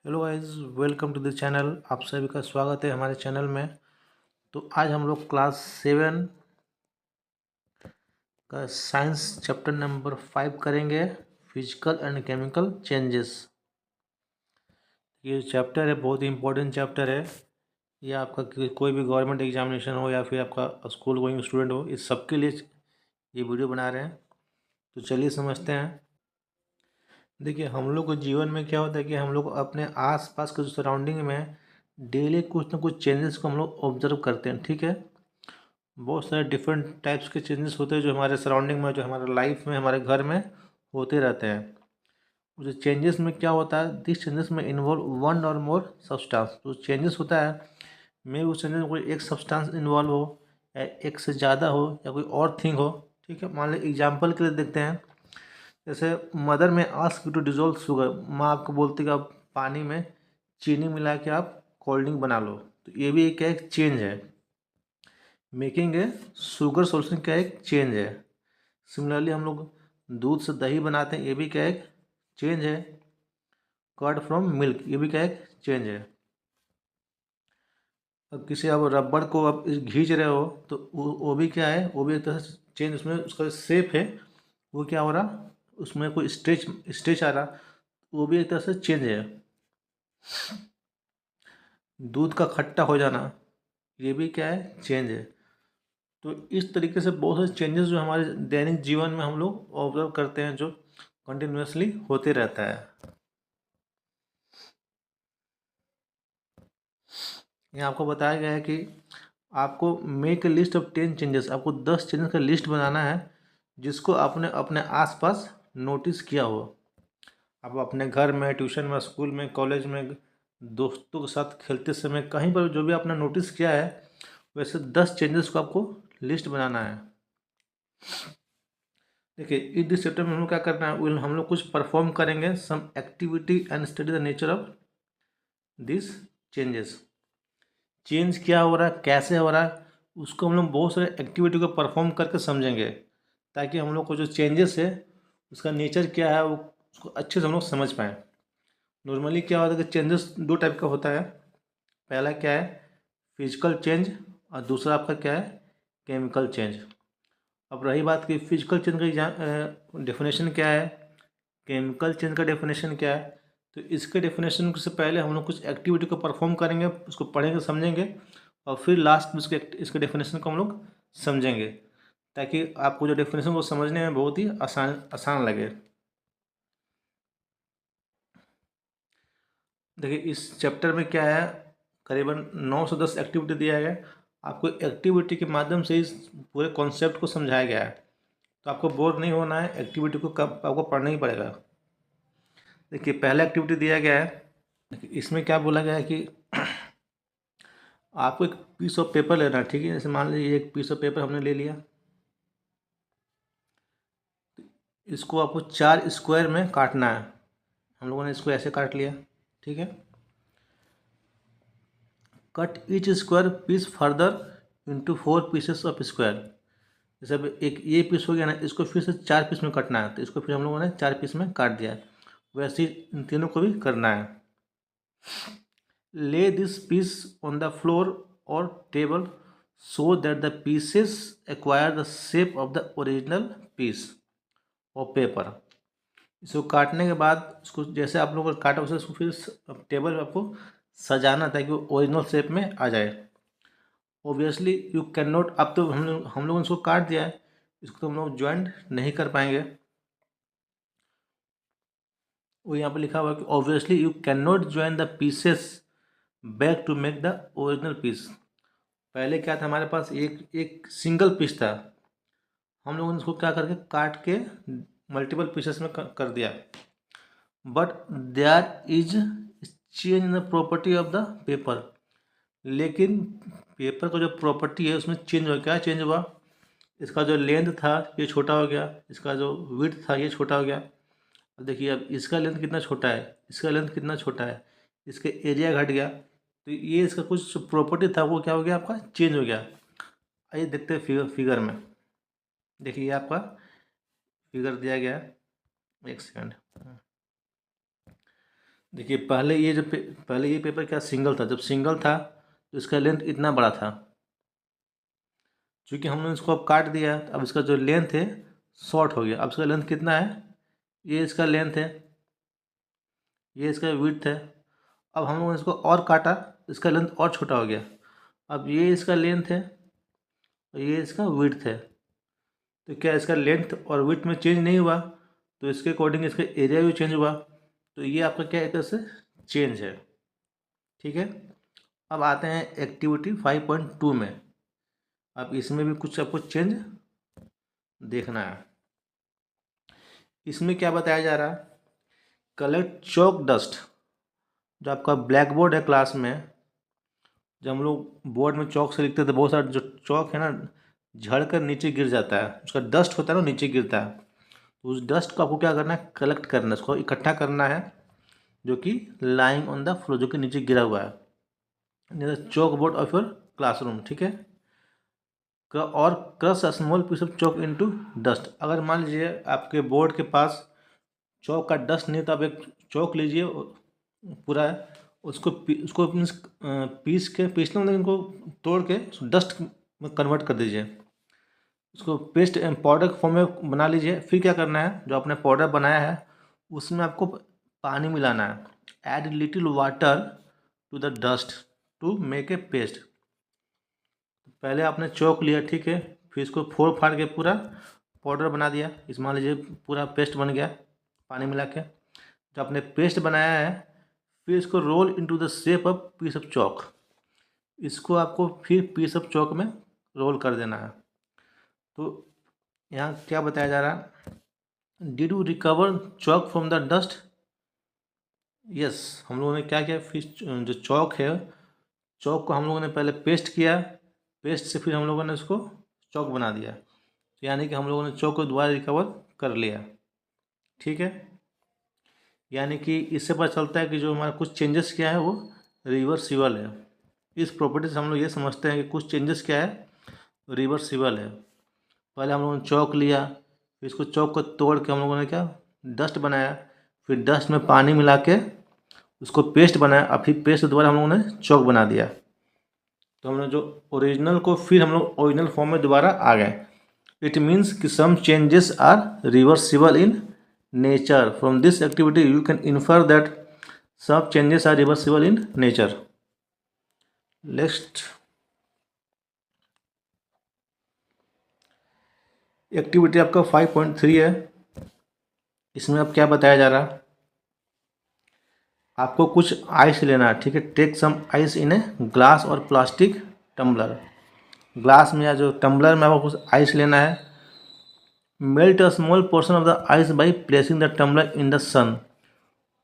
Hello guys, welcome to the channel. आप सभी का स्वागत है हमारे चैनल में। तो आज हम लोग क्लास 7 का साइंस चैप्टर नंबर 5 करेंगे, फिजिकल एंड केमिकल चेंजेस। ये चैप्टर है, बहुत ही इम्पोर्टेंट चैप्टर है। ये आपका कोई भी गवर्नमेंट एग्जामिनेशन हो या फिर आपका स्कूल गोइंग स्टूडेंट हो, इस सब के लिए ये वीडियो बना रहे हैं। तो चलिए समझते हैं। देखिए, हम लोग को जीवन में क्या होता है कि हम लोग अपने आसपास के जो सराउंडिंग में डेली कुछ ना कुछ चेंजेस को हम लोग ऑब्जर्व करते हैं। ठीक है, बहुत सारे डिफरेंट टाइप्स के चेंजेस होते हैं जो हमारे सराउंडिंग में, जो हमारे लाइफ में, हमारे घर में होते रहते हैं। जो चेंजेस में क्या होता है, दिस चेंजेस में involve one or more substance. जो चेंजेस होता है में उस चेंजेस में कोई एक सब्सटेंस इन्वॉल्व हो या एक से ज़्यादा हो या कोई और थिंग हो। ठीक है, मान लीजिए एग्जाम्पल के लिए देखते हैं। जैसे मदर में आस्क टू डिजोल्व शुगर, माँ आपको बोलती है कि आप पानी में चीनी मिला के आप कोल्ड ड्रिंक बना लो। तो ये भी एक चेंज है। मेकिंग ए शुगर सोल्यूशन क्या एक चेंज है। सिमिलरली हम लोग दूध से दही बनाते हैं, ये भी क्या एक चेंज है। कर्ड फ्रॉम मिल्क, ये भी क्या एक चेंज है। अब किसी आप रबड़ को आप खींच रहे हो तो वो भी क्या है, वो भी एक तरह से चेंज, उसमें उसका शेप है वो क्या हो रहा, उसमें कोई स्ट्रेच स्ट्रेच आ रहा, वो भी एक तरह से चेंज है। दूध का खट्टा हो जाना, ये भी क्या है, चेंज है। तो इस तरीके से बहुत सारे चेंजेस जो हमारे दैनिक जीवन में हम लोग ऑब्जर्व करते हैं, जो कंटिन्यूसली होते रहता है। यहाँ आपको बताया गया है कि आपको make a list of 10 changes, आपको 10 चेंजेस का लिस्ट बनाना है जिसको आपने अपने आसपास नोटिस किया हो। आप अपने घर में, ट्यूशन में, स्कूल में, कॉलेज में, दोस्तों के साथ खेलते समय, कहीं पर जो भी आपने नोटिस किया है, वैसे 10 चेंजेस को आपको लिस्ट बनाना है। देखिए, इस दिस चैप्टर में हम लोग क्या करना है, हम लोग कुछ परफॉर्म करेंगे, some activity and study the nature of this changes. Change क्या हो रहा है, कैसे हो रहा है, उसको हम लोग बहुत सारे एक्टिविटी को परफॉर्म करके समझेंगे, ताकि हम लोग को जो चेंजेस है उसका नेचर क्या है वो उसको अच्छे से हम लोग समझ पाएँ। नॉर्मली क्या होता है कि चेंजेस दो टाइप का होता है। पहला क्या है, फिजिकल चेंज, और दूसरा आपका क्या है, केमिकल चेंज। अब रही बात कि फिजिकल चेंज का डेफिनेशन क्या है, केमिकल चेंज का डेफिनेशन क्या है, तो इसके डेफिनेशन से पहले हम लोग कुछ एक्टिविटी को परफॉर्म करेंगे, उसको पढ़ेंगे, समझेंगे, और फिर लास्ट में इसके डेफिनेशन को हम लोग समझेंगे, ताकि आपको जो डेफिनेशन को समझने में बहुत ही आसान आसान लगे। देखिए, इस चैप्टर में क्या है, करीबन 9 से 10 एक्टिविटी दिया गया है। आपको एक्टिविटी के माध्यम से इस पूरे कॉन्सेप्ट को समझाया गया है, तो आपको बोर नहीं होना है, एक्टिविटी को कब आपको पढ़ना ही पड़ेगा। देखिए, पहला एक्टिविटी दिया गया है। देखिए, इसमें क्या बोला गया है कि आपको एक पीस ऑफ पेपर लेना है। ठीक है, जैसे मान लीजिए एक पीस ऑफ पेपर हमने ले लिया, इसको आपको 4 स्क्वायर में काटना है। हम लोगों ने इसको ऐसे काट लिया। ठीक है, cut each square piece further into 4 pieces of square. जैसे अब एक ये पीस हो गया ना, इसको फिर से 4 पीस में कटना है, तो इसको फिर हम लोगों ने 4 पीस में काट दिया है। वैसे ही इन तीनों को भी करना है। Lay this piece on the floor और table so that the pieces acquire the shape of the original piece of paper. इसको काटने के बाद इसको जैसे आप लोगों ने काटा उसे उसको फिर टेबल पे आपको सजाना ताकि वो ओरिजिनल शेप में आ जाए। ऑब्वियसली यू कैन नॉट, अब तो हम लोगों ने इसको काट दिया है, इसको तो हम लोग ज्वाइंट नहीं कर पाएंगे। वो यहाँ पे लिखा हुआ है कि obviously you can not join the pieces back to make the original piece. पहले क्या था, हमारे पास एक एक सिंगल पीस था, हम लोगों ने इसको क्या करके काट के मल्टीपल पीसेस में कर दिया। But there is change in the property of the paper. लेकिन पेपर का जो प्रॉपर्टी है उसमें चेंज हुआ। क्या चेंज हुआ, इसका जो लेंथ था ये छोटा हो गया, इसका जो विड्थ था ये छोटा हो गया। अब देखिए, अब इसका लेंथ कितना छोटा है, इसका लेंथ कितना छोटा है, इसके एरिया घट गया, तो ये इसका कुछ प्रॉपर्टी था वो क्या हो गया, आपका चेंज हो गया। आइए देखते हैं फिगर में। देखिए, ये आपका फिगर दिया गया है, एक सेकंड। देखिए पहले ये पेपर क्या सिंगल था, जब सिंगल था तो इसका लेंथ इतना बड़ा था। चूँकि हमने इसको अब काट दिया अब इसका जो लेंथ है शॉर्ट हो गया। अब इसका लेंथ कितना है, ये इसका लेंथ है, ये इसका विड्थ है। अब हम लोगों ने इसको और काटा, इसका लेंथ और छोटा हो गया। अब ये इसका लेंथ है और ये इसका विड्थ है। तो क्या इसका लेंथ और विड्थ में चेंज नहीं हुआ, तो इसके अकॉर्डिंग इसका एरिया भी चेंज हुआ। तो ये आपका क्या एक तरह से चेंज है। ठीक है, अब आते हैं एक्टिविटी 5.2 में। अब इसमें भी कुछ आपको चेंज देखना है। इसमें क्या बताया जा रहा है, कलेक्ट चौक डस्ट। जो आपका ब्लैक बोर्ड है क्लास में, जब हम लोग बोर्ड में चौक से लिखते थे, बहुत सारा जो चौक है ना झड़ कर नीचे गिर जाता है, उसका डस्ट होता है ना नीचे गिरता है। उस डस्ट को आपको क्या करना है, कलेक्ट करना है, उसको इकट्ठा करना है, जो कि लाइंग ऑन द फ्लोर, जो कि नीचे गिरा हुआ है, chalk board of your classroom. ठीक है, और crush a small piece of chalk into dust. अगर मान लीजिए आपके बोर्ड के पास चौक का डस्ट नहीं, तो आप एक चौक लीजिए पूरा, उसको मीन्स पीसना मतलब इनको तोड़ के डस्ट में कन्वर्ट कर दीजिए, उसको पेस्ट पाउडर फॉर्म में बना लीजिए। फिर क्या करना है, जो आपने पाउडर बनाया है उसमें आपको पानी मिलाना है। Add little water to the dust to make a paste. पहले आपने चौक लिया, ठीक है, फिर इसको फोड़ फाड़ के पूरा पाउडर बना दिया। इस मान लीजिए पूरा पेस्ट बन गया पानी मिला के। जो आपने पेस्ट बनाया है फिर इसको roll into the shape of piece of chalk. इसको आपको फिर पीस ऑफ चौक में रोल कर देना है। तो यहाँ क्या बताया जा रहा है, did you recover Chowk from the dust. Yes, हम लोगों ने क्या किया, फिर जो चौक है चौक को हम लोगों ने पहले पेस्ट किया, पेस्ट से फिर हम लोगों ने उसको चौक बना दिया। तो यानी कि हम लोगों ने चौक को दोबारा रिकवर कर लिया। ठीक है, यानी कि इससे पता चलता है कि जो हमारा कुछ चेंजेस क्या है वो रिवर्सिबल है। इस प्रॉपर्टी से हम लोग ये समझते हैं कि कुछ चेंजेस क्या है, रिवर्सिबल है। पहले हम लोगों ने चौक लिया, फिर इसको चौक को तोड़ के हम लोगों ने क्या डस्ट बनाया, फिर डस्ट में पानी मिला के उसको पेस्ट बनाया, और फिर पेस्ट दोबारा हम लोगों ने चौक बना दिया। तो हमने जो ओरिजिनल को फिर हम लोग ओरिजिनल फॉर्म में दोबारा आ गए। इट मीन्स कि some changes are reversible in nature. From this activity you can infer that some changes are reversible in nature. Next activity आपका 5.3 है। इसमें अब क्या बताया जा रहा है, आपको कुछ आइस लेना है। ठीक है, take some ice in a glass और प्लास्टिक टम्बलर। ग्लास में या जो टम्बलर में आपको कुछ आइस लेना है। Melt a small portion of the ice by placing the tumbler in the sun.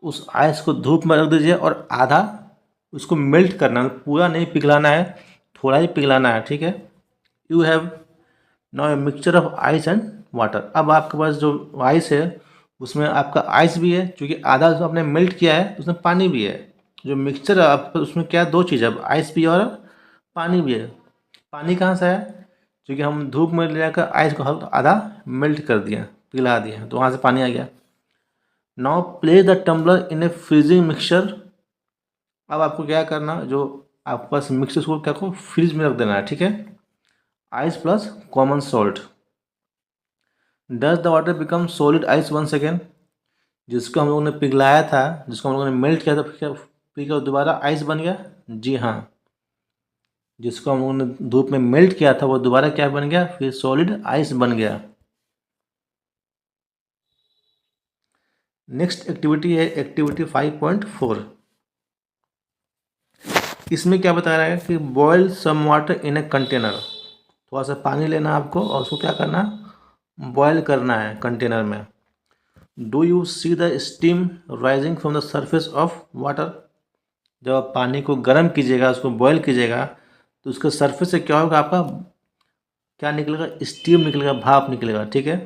उस आइस को धूप में रख दीजिए और आधा उसको मेल्ट करना है, पूरा नहीं पिघलाना है, थोड़ा ही पिघलाना है। ठीक है, you have now a mixture of ice and water. अब आपके पास जो आइस है उसमें आपका आइस भी है, क्योंकि आधा जो आपने मेल्ट किया है उसमें पानी भी है। जो मिक्सचर है आपका उसमें क्या दो चीज़ है, आइस भी और पानी भी है। पानी कहाँ से है, क्योंकि हम धूप में ले जाकर आइस को आधा मेल्ट कर दिया, पिघला दिया, तो वहाँ से पानी आ गया। Now place the tumbler in a freezing mixture. अब आपको क्या करना, जो आपके पास मिक्सचर को क्या को फ्रीज में रख देना है। ठीक है, ice plus common salt. Does the water become solid ice 1 second. जिसको हम लोगों ने पिघलाया था, जिसको हम लोगों ने मेल्ट किया था, फिर दोबारा आइस बन गया। जी हाँ, जिसको हम लोगों ने धूप में मेल्ट किया था वो दोबारा क्या बन गया, फिर सॉलिड आइस बन गया। नेक्स्ट एक्टिविटी है एक्टिविटी 5.4। इसमें क्या बता रहा है कि boil some water in a container. थोड़ा सा पानी लेना आपको और उसको क्या करना, बॉयल करना है कंटेनर में। Do you see the steam rising from the surface of water. जब आप पानी को गर्म कीजिएगा, उसको बॉयल कीजिएगा, तो उसके सरफेस से क्या होगा, आपका क्या निकलेगा, स्टीम निकलेगा, भाप निकलेगा। ठीक है,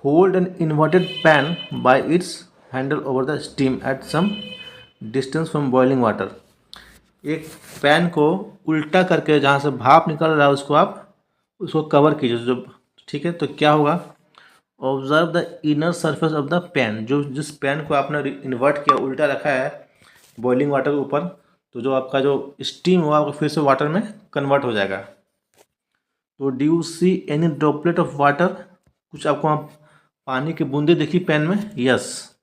hold an inverted pan by its handle over the steam at some distance from boiling water. एक पैन को उल्टा करके जहाँ से भाप निकल रहा है उसको आप उसको कवर कीजिए। जो ठीक है, तो क्या होगा, observe the inner surface of the pan, जो जिस पैन को आपने इन्वर्ट किया, उल्टा रखा है बॉइलिंग वाटर के ऊपर, तो जो आपका जो स्टीम हुआ वो फिर से वाटर में कन्वर्ट हो जाएगा। तो do you see any droplet of water, कुछ आपको वहाँ पानी की बूंदे दिखी पैन में? यस,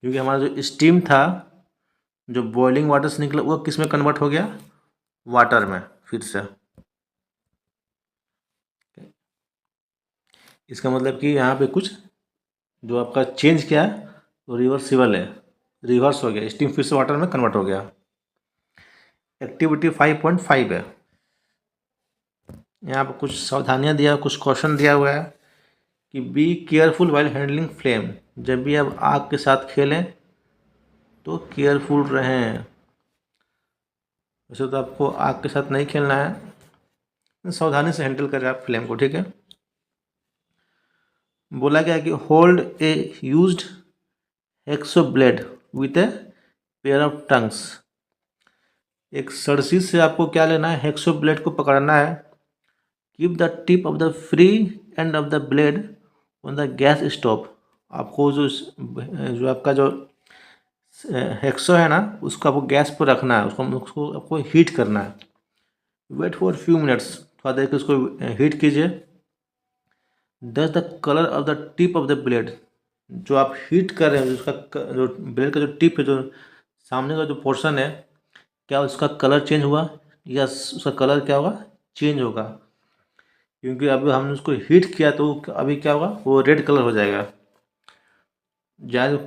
क्योंकि हमारा जो स्टीम था, जो बॉइलिंग वाटर से निकला, वो किस में कन्वर्ट हो गया? वाटर में फिर से। इसका मतलब कि यहाँ पे कुछ जो आपका चेंज किया है वो रिवर्सिबल है, रिवर्स हो गया, स्टीम फिर से वाटर में कन्वर्ट हो गया। एक्टिविटी 5.5 है, यहाँ पर कुछ सावधानियाँ दिया, कुछ क्वेश्चन दिया हुआ है कि be careful while handling flame, जब भी आप आग के साथ खेलें तो केयरफुल रहें। वैसे तो आपको आग के साथ नहीं खेलना है, सावधानी से हैंडल करें आप फ्लेम को, ठीक है। बोला गया कि hold a used hexo blade with a pair of tongues, एक सरसी से आपको क्या लेना है? हेक्सो ब्लेड को पकड़ना है। Keep the tip of the free end of the blade on the gas stove, आपको जो आपका जो हेक्सो है ना, उसको आपको गैस पर रखना है, उसको आपको हीट करना है। वेट फॉर फ्यू मिनट्स, थोड़ा देर के उसको हीट कीजिए। Does the colour of the tip of the blade, जो आप हीट कर रहे हैं, उसका जो ब्लेड का जो टिप है, जो सामने का जो पोर्शन है, क्या उसका कलर चेंज हुआ? यस, उसका कलर क्या होगा? चेंज होगा, क्योंकि अभी हमने उसको हीट किया तो अभी क्या होगा? वो रेड कलर हो जाएगा। जहाँ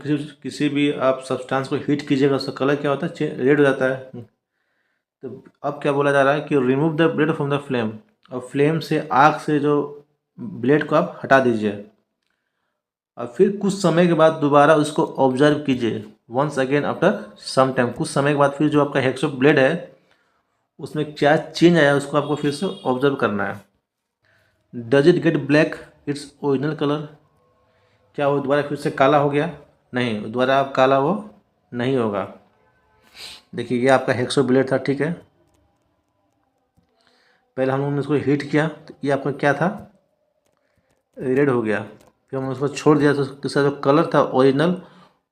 किसी भी आप सब्सटेंस को हीट कीजिएगा, उसका कलर क्या होता है? रेड हो जाता है। तो अब क्या बोला जा रहा है कि remove the blade from the flame, और फ्लेम से, आग से जो ब्लेड को आप हटा दीजिए, और फिर कुछ समय के बाद दोबारा उसको ऑब्जर्व कीजिए। Once again after some time, कुछ समय के बाद फिर जो आपका हेक्सो ब्लेड है उसमें क्या चेंज आया उसको आपको फिर से ऑब्जर्व करना है। Does it get black its original colour, क्या वो दोबारा फिर से काला हो गया? नहीं, दोबारा आप काला वो नहीं होगा। देखिए ये आपका हेक्सो ब्लेड था, ठीक है, पहले हम लोगों ने इसको हीट किया तो ये आपका क्या था? रेड हो गया। फिर हमने उसको छोड़ दिया तो उसका जो कलर था ओरिजिनल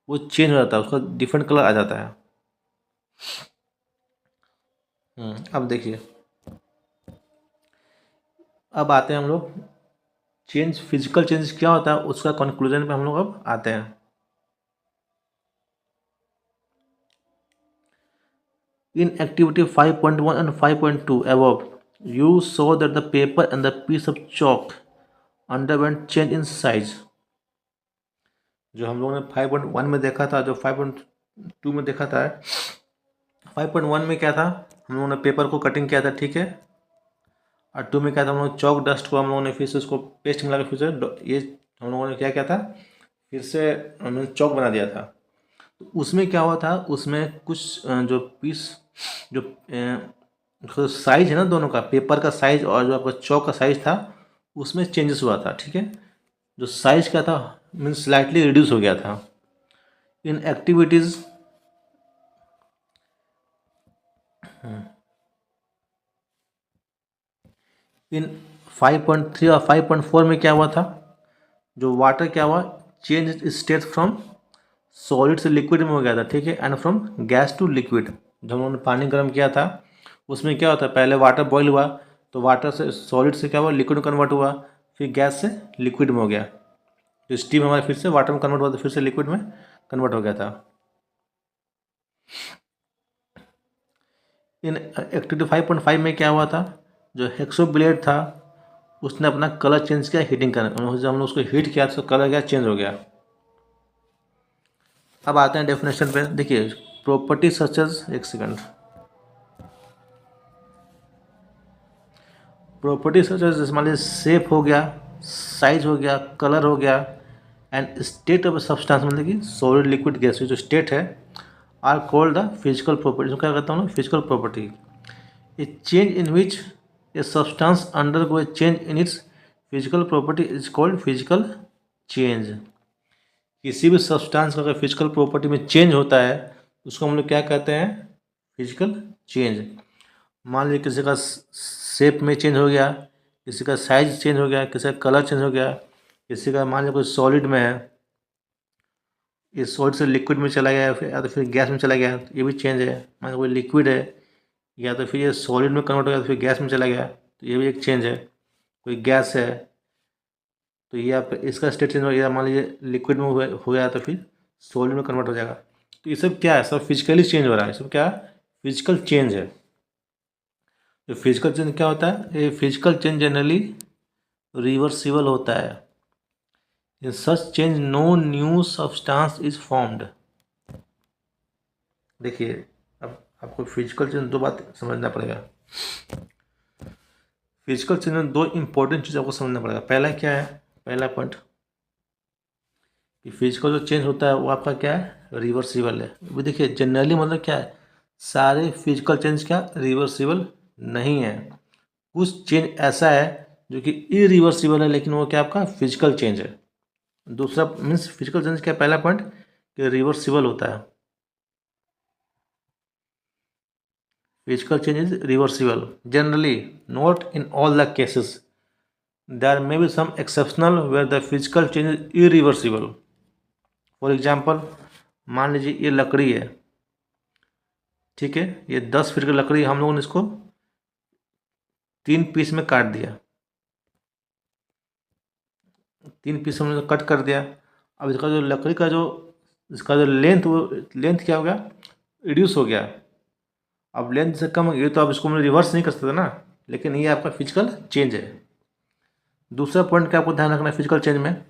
वो चेंज हो जाता है, उसका डिफरेंट कलर आ जाता है। अब देखिए, अब आते हैं हम लोग चेंज, फिजिकल चेंज क्या होता है उसका कंक्लूजन पे हम लोग अब आते हैं। In activity 5.1 and 5.2 above, you saw that the paper and the piece of chalk underwent change in size. जो हम लोगों ने 5.1 में देखा था, जो 5.2 में देखा था, 5.1 में क्या था? हम लोगों ने पेपर को कटिंग किया था, ठीक है, और 2 में क्या था? हम लोग चौक डस्ट को हम लोगों ने फिर से उसको पेस्ट मिला के फिर से ये हम लोगों ने क्या किया था? फिर से हमने चौक बना दिया था। तो उसमें क्या हुआ था? उसमें कुछ जो पीस, जो साइज है ना दोनों का, पेपर का साइज और जो आपका चौक का साइज था, उसमें चेंजेस हुआ था, ठीक है। जो साइज क्या था, मीन्स स्लाइटली रिड्यूस हो गया था। इन एक्टिविटीज़ इन 5.3 और 5.4 में क्या हुआ था? जो वाटर क्या हुआ? चेंज स्टेट फ्रॉम सॉलिड से लिक्विड में हो गया था, ठीक है, and from gas to liquid. जब उन्होंने पानी गर्म किया था उसमें क्या होता है? पहले वाटर बॉईल हुआ तो वाटर से, सॉलिड से क्या हुआ? लिक्विड में कन्वर्ट हुआ, फिर गैस से लिक्विड में हो गया। जो स्टीम हमारा फिर से वाटर में कन्वर्ट हुआ तो फिर से लिक्विड में कन्वर्ट हो गया था। इन एक्टिविटी 5.5 में क्या हुआ था? जो हेक्सो ब्लेड था उसने अपना कलर चेंज किया हीटिंग करने, जब हमने उसको हीट किया तो कलर क्या चेंज हो गया। अब आते हैं डेफिनेशन पे। देखिए प्रॉपर्टी सच एज, एक सेकंड, प्रॉपर्टी सच एज मान लीजिए शेप हो गया, साइज हो गया, कलर हो गया, एंड स्टेट ऑफ सब्सटेंस, मतलब कि सॉलिड लिक्विड गैस जो स्टेट है, are called the physical property. क्या कहता हूँ ना? Physical property. A change in which a substance undergo a change in its physical property is called physical change. किसी भी सब्सटेंस का अगर फिजिकल प्रॉपर्टी में चेंज होता है उसको हम लोग क्या कहते हैं? Physical change. मान लीजिए किसी का शेप में चेंज हो गया, किसी का साइज चेंज हो गया, किसी का कलर चेंज हो गया, किसी का मान लीजिए कोई सॉलिड में है, इस सॉलिड से लिक्विड में चला गया या तो फिर गैस में चला गया, तो ये भी चेंज है। मान लीजिए कोई लिक्विड है या तो फिर ये सॉलिड में कन्वर्ट हो गया तो फिर गैस में चला गया, तो ये भी एक चेंज है। कोई गैस है तो ये आप इसका स्टेट चेंज हो गया, मान लीजिए लिक्विड में हो गया तो फिर सॉलिड में कन्वर्ट हो जाएगा। तो ये सब क्या है, सब फिजिकली चेंज हो रहा है, सब क्या है, फिजिकल चेंज है। तो फिजिकल चेंज क्या होता है, ये फिजिकल चेंज जनरली रिवर्सिबल होता है। In such change no new substance is formed. देखिए अब आपको फिजिकल चेंज दो बात समझना पड़ेगा। फिजिकल चेंज में दो इंपॉर्टेंट चीज़ आपको समझना पड़ेगा। पहला क्या है, पहला पॉइंट कि फिजिकल जो चेंज होता है वो आपका क्या है, रिवर्सिबल है। वो देखिए जनरली मतलब क्या है, सारे फिजिकल चेंज क्या रिवर्सिबल नहीं है। कुछ चेंज ऐसा है जो कि इरिवर्सिबल है, लेकिन वो क्या आपका फिजिकल चेंज है। दूसरा मीन्स फिजिकल चेंज क्या, पहला पॉइंट कि रिवर्सिबल होता है। Physical change is reversible generally, not in all the cases, there may be some exceptional where the physical change is irreversible. For example मान लीजिए ये लकड़ी है, ठीक है, ये 10 फीट की लकड़ी, हम लोगों ने इसको 3 पीस में काट दिया, 3 पीस हमने कट कर दिया। अब इसका जो लकड़ी का जो इसका जो लेंथ, वो लेंथ क्या हो गया, रिड्यूस हो गया। अब लेंथ से कम हो गई तो आप इसको मैं रिवर्स नहीं कर सकते ना, लेकिन ये आपका फिजिकल चेंज है। दूसरा पॉइंट क्या आपको ध्यान रखना है फिजिकल चेंज में,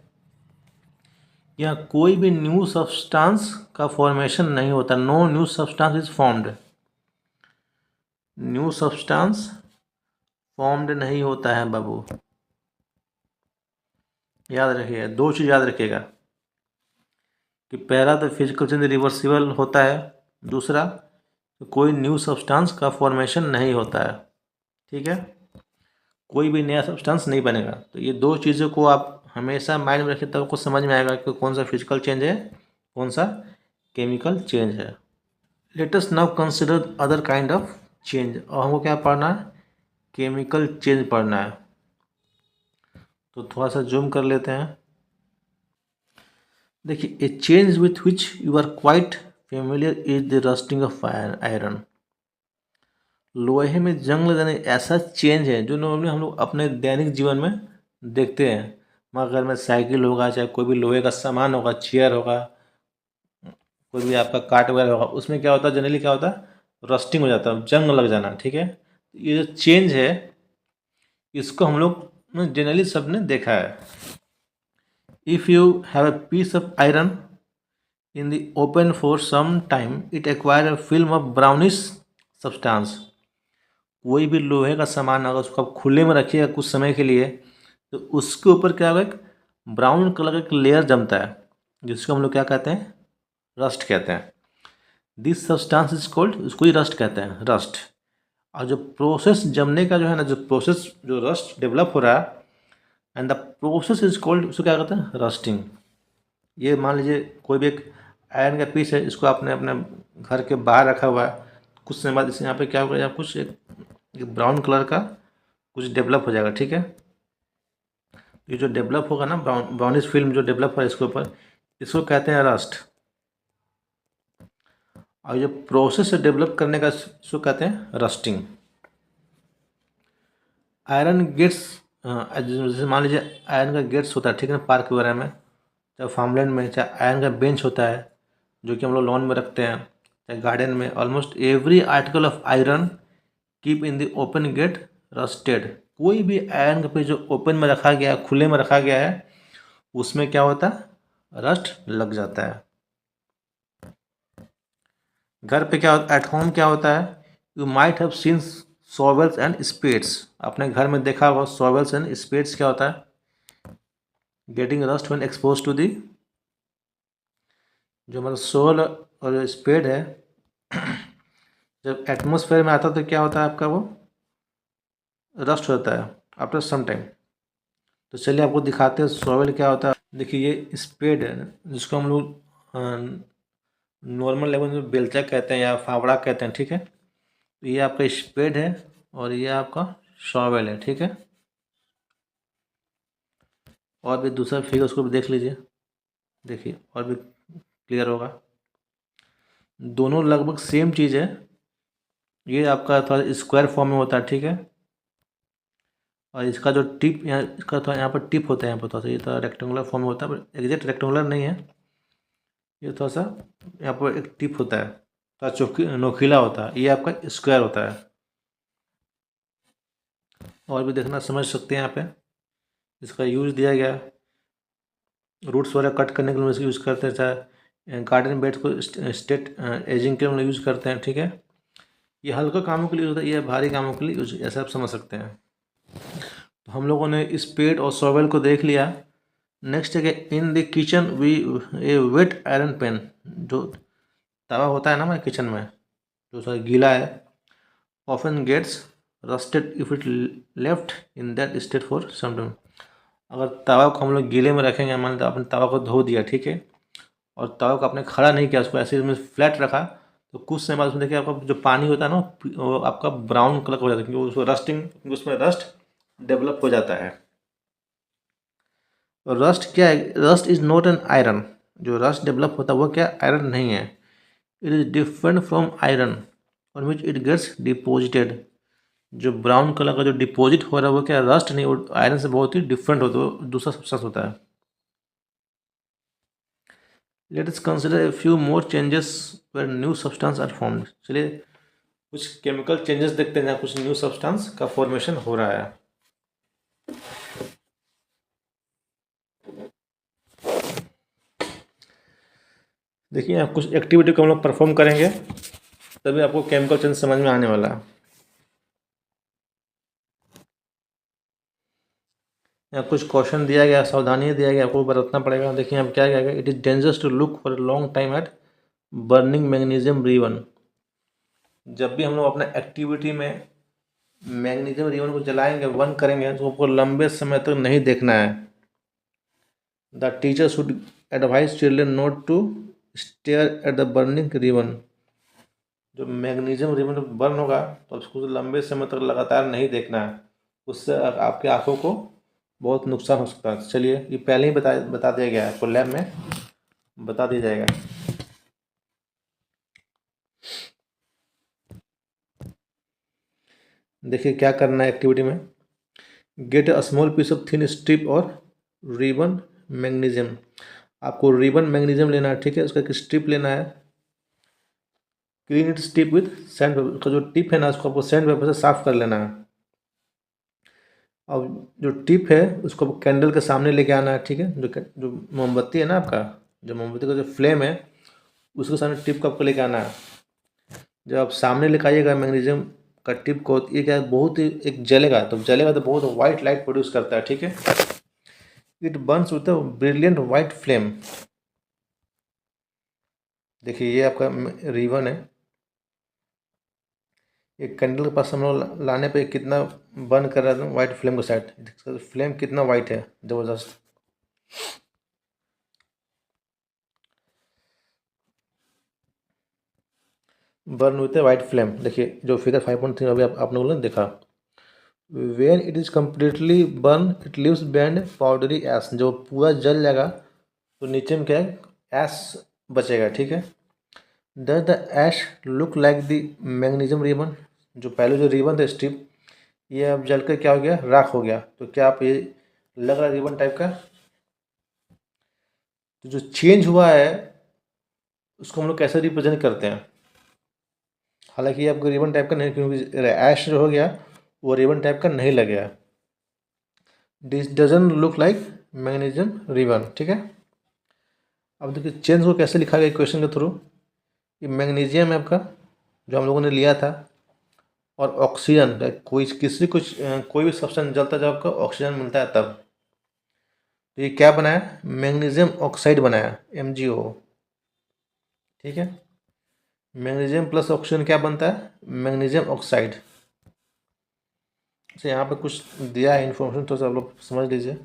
यहाँ कोई भी न्यू सब्सटेंस का फॉर्मेशन नहीं होता, no new substance is formed. New substance formed नहीं होता है बाबू, याद रखिएगा। दो चीज़ याद रखिएगा कि पहला तो फिजिकल चेंज रिवर्सिबल होता है, दूसरा तो कोई न्यू सब्सटेंस का फॉर्मेशन नहीं होता है, ठीक है, कोई भी नया सब्सटेंस नहीं बनेगा। तो ये दो चीज़ों को आप हमेशा माइंड में रखिए, तब आपको समझ में आएगा कि कौन सा फिजिकल चेंज है, कौन सा केमिकल चेंज है। Let us now consider other kind of change. और हमको क्या पढ़ना है, केमिकल चेंज पढ़ना है। तो थोड़ा सा जूम कर लेते हैं। देखिए a change with which you are quite familiar is the rusting of iron. लोहे में जंग लगाने ऐसा चेंज है जो नॉर्मली हम लोग अपने दैनिक जीवन में देखते हैं। हमारे घर में साइकिल होगा, चाहे कोई भी लोहे का सामान होगा, चेयर होगा, कोई भी आपका काट वगैरह होगा, उसमें क्या होता है, जनरली क्या होता है, रस्टिंग हो जाता है, जंग लग जाना, ठीक है। ये जो चेंज है इसको हम लोग जनरली सबने देखा है। If you have a piece of iron in the open for some time it acquire a film of brownish substance। कोई भी लोहे का सामान अगर उसको आप खुले में रखिएगा कुछ समय के लिए, तो उसके ऊपर क्या होगा, एक ब्राउन कलर का एक लेयर जमता है, जिसको हम लोग क्या कहते हैं, रस्ट कहते हैं। दिस सब्सटेंस इज कॉल्ड, उसको ही रस्ट कहते हैं, रस्ट। और जो प्रोसेस जमने का जो है ना, जो प्रोसेस जो रस्ट डेवलप हो रहा है, and the process is called, उसको क्या कहते हैं, रस्टिंग। ये मान लीजिए कोई भी एक आयरन का पीस है, इसको आपने अपने घर के बाहर रखा हुआ है, कुछ समय बाद इस यहाँ पे क्या होगा, यहाँ कुछ एक ब्राउन कलर का कुछ डेवलप हो जाएगा, ठीक है। ये जो डेवलप होगा ना, ब्राउनिश फिल्म जो डेवलप हो इसके ऊपर, इसको कहते हैं रस्ट। और जो प्रोसेस है डेवलप करने का, इसको कहते हैं रस्टिंग। आयरन गेट्स, जैसे मान लीजिए आयरन का गेट्स होता है, ठीक है, पार्क वगैरह में, चाहे फार्मलैंड में, चाहे आयरन का बेंच होता है जो कि हम लोग लॉन में रखते हैं, चाहे गार्डन में, almost every article of iron keep in the open get rusted. कोई भी आयरन का पीस जो ओपन में रखा गया है, खुले में रखा गया है, उसमें क्या होता है, रस्ट लग जाता है। घर पे क्या होता है, एट होम क्या होता है, you might have seen shovels and spades. अपने घर में देखा होगा शॉवेल्स एंड स्पेड्स क्या होता है, getting rust when expose to the, जो हमारा शॉवेल और स्पेड है जब एटमोसफेयर में आता है तो क्या होता है आपका, वो रस्ट होता है आफ्टर सम टाइम। तो चलिए आपको दिखाते हैं शॉवेल क्या होता है। देखिए ये स्पेड है, जिसको हम लोग नॉर्मल लेवल में बेलचा कहते हैं या फावड़ा कहते हैं, ठीक है। तो ये आपका स्पेड है और ये आपका शॉवेल है, ठीक है। और भी दूसरा फिगर उसको भी देख लीजिए, देखिए और भी क्लियर होगा। दोनों लगभग सेम चीज़ है। ये आपका थोड़ा स्क्वायर फॉर्म में होता है, ठीक है। और इसका जो टिप यहाँ, इसका थोड़ा यहाँ पर टिप होता है, यहाँ पर थोड़ा सा, ये थोड़ा रेक्टेंगुलर फॉर्म में होता है, पर एग्जैक्ट रेक्टेंगुलर नहीं है। ये थोड़ा सा यहाँ पर एक टिप होता है, थोड़ा चौकी नोकीला होता है। ये आपका स्क्वायर होता है। और भी देखना समझ सकते हैं यहाँ पे, इसका यूज दिया गया है। रूट्स वगैरह कट करने के लिए इसका यूज़ करते हैं, चाहे गार्डन बेड को स्टेट एजिंग के लिए यूज़ करते हैं, ठीक है। ये हल्का कामों के लिए होता है, ये भारी कामों के लिए यूज, ऐसा आप समझ सकते हैं। तो हम लोगों ने स्पेड और शॉवेल को देख लिया। नेक्स्ट है कि in the kitchen we a wet iron pan, जो तवा होता है ना हमारे किचन में, जो थोड़ा गीला है, often gets rusted if it left in that state for some time. अगर तवा को हम लोग गीले में रखेंगे, मान लो आपने तवा को धो दिया, ठीक है, और तवा को आपने खड़ा नहीं किया, उसको ऐसे में फ्लैट रखा, तो कुछ समय बाद उसमें देखिए आपका जो पानी होता है ना, वो आपका ब्राउन कलर का हो जाता है, क्योंकि उसको रस्टिंग, उसमें रस्ट डेवलप हो जाता है। रस्ट क्या है? Rust is not an iron. जो रस्ट डेवलप होता है वो क्या, आयरन नहीं है। It is different from iron on which it gets deposited. जो ब्राउन कलर का जो डिपॉजिट हो रहा है वो क्या, रस्ट नहीं, वो आयरन से बहुत ही डिफरेंट होता है, वो दूसरा सब्सटेंस होता है। Let us consider a few more changes where new substance are formed. चलिए कुछ केमिकल चेंजेस देखते हैं जहाँ कुछ न्यू सब्सटेंस का फॉर्मेशन हो रहा है। देखिए आप कुछ एक्टिविटी को हम लोग परफॉर्म करेंगे, तभी आपको केमिकल चेंज समझ में आने वाला है। यहाँ कुछ क्वेश्चन दिया गया, सावधानी दिया गया, आपको बरतना पड़ेगा। देखिए अब क्या गया, it is dangerous to look for a long time at burning magnesium ribbon. जब भी हम लोग अपना एक्टिविटी में मैग्नीशियम रिबन को जलाएंगे, बर्न करेंगे, तो आपको लंबे समय तक नहीं देखना है। The teacher should advise children not to stare at the burning ribbon. जो मैग्नीशियम रिबन बर्न होगा तो उसको लंबे समय तक लगातार नहीं देखना है, उससे आपकी आंखों को बहुत नुकसान हो सकता है। चलिए ये पहले ही बता दिया गया है, आपको लैब में बता दिया जाएगा। देखिए क्या करना है एक्टिविटी में, get a small piece of thin strip और रिबन मैग्नीशियम। आपको रिबन मैग्नीशियम लेना है, ठीक है, उसका एक स्ट्रिप लेना है। Clean it strip with sandpaper, का जो टिप है ना, उसको आपको सैंड पेपर से साफ कर लेना है। अब जो टिप है उसको कैंडल के सामने लेके आना है, ठीक है। जो मोमबत्ती है ना आपका, जो मोमबत्ती का जो फ्लेम है, उसके सामने टिप को आपको लेके आना है। जब आप सामने लेके आइएगा मैग्नीशियम का टिप को, ये क्या है, बहुत ही एक जलेगा, तो बहुत वाइट लाइट प्रोड्यूस करता है, ठीक है। It Burns with a brilliant white flame. देखिए ये आपका रिबन है, एक कैंडल के पास हम लोग लाने पे कितना बर्न कर रहा था वाइट फ्लेम के साथ, फ्लेम कितना वाइट है, ज़बरदस्त। Burn with a white flame. देखिए जो फिगर 5.3 अभी आप लोगों ने देखा। When it is completely burn it leaves behind powdery ash. जो पूरा जल जाएगा तो नीचे में क्या है, एस बचेगा, ठीक है। Does the ash look like the magnesium ribbon. जो पहले जो रिबन था स्ट्रिप, ये अब जल कर क्या हो गया, राख हो गया। तो क्या आप ये लग रहा है रिबन टाइप का। तो जो चेंज हुआ है उसको हम लोग कैसे रिप्रेजेंट करते हैं। हालांकि ये आपको रिबन टाइप का नहीं, क्योंकि ऐश जो हो गया वो रिबन टाइप का नहीं लग गया। This dozen look like magnesium ribbon, ठीक है। अब देखिए चेंज को कैसे लिखा गया इक्वेशन के थ्रू। ये मैग्नीशियम है आपका, जो हम लोगों ने लिया था, और ऑक्सीजन, कोई भी सब्सटेंस जलता जब आपको ऑक्सीजन मिलता है तब। तो ये क्या बनाया, मैग्नीशियम ऑक्साइड बनाया, MgO, ठीक है। मैग्नीशियम प्लस ऑक्सीजन क्या बनता है, मैग्नीशियम ऑक्साइड। तो यहाँ पे कुछ दिया है इन्फॉर्मेशन, तो सब लोग समझ लीजिए।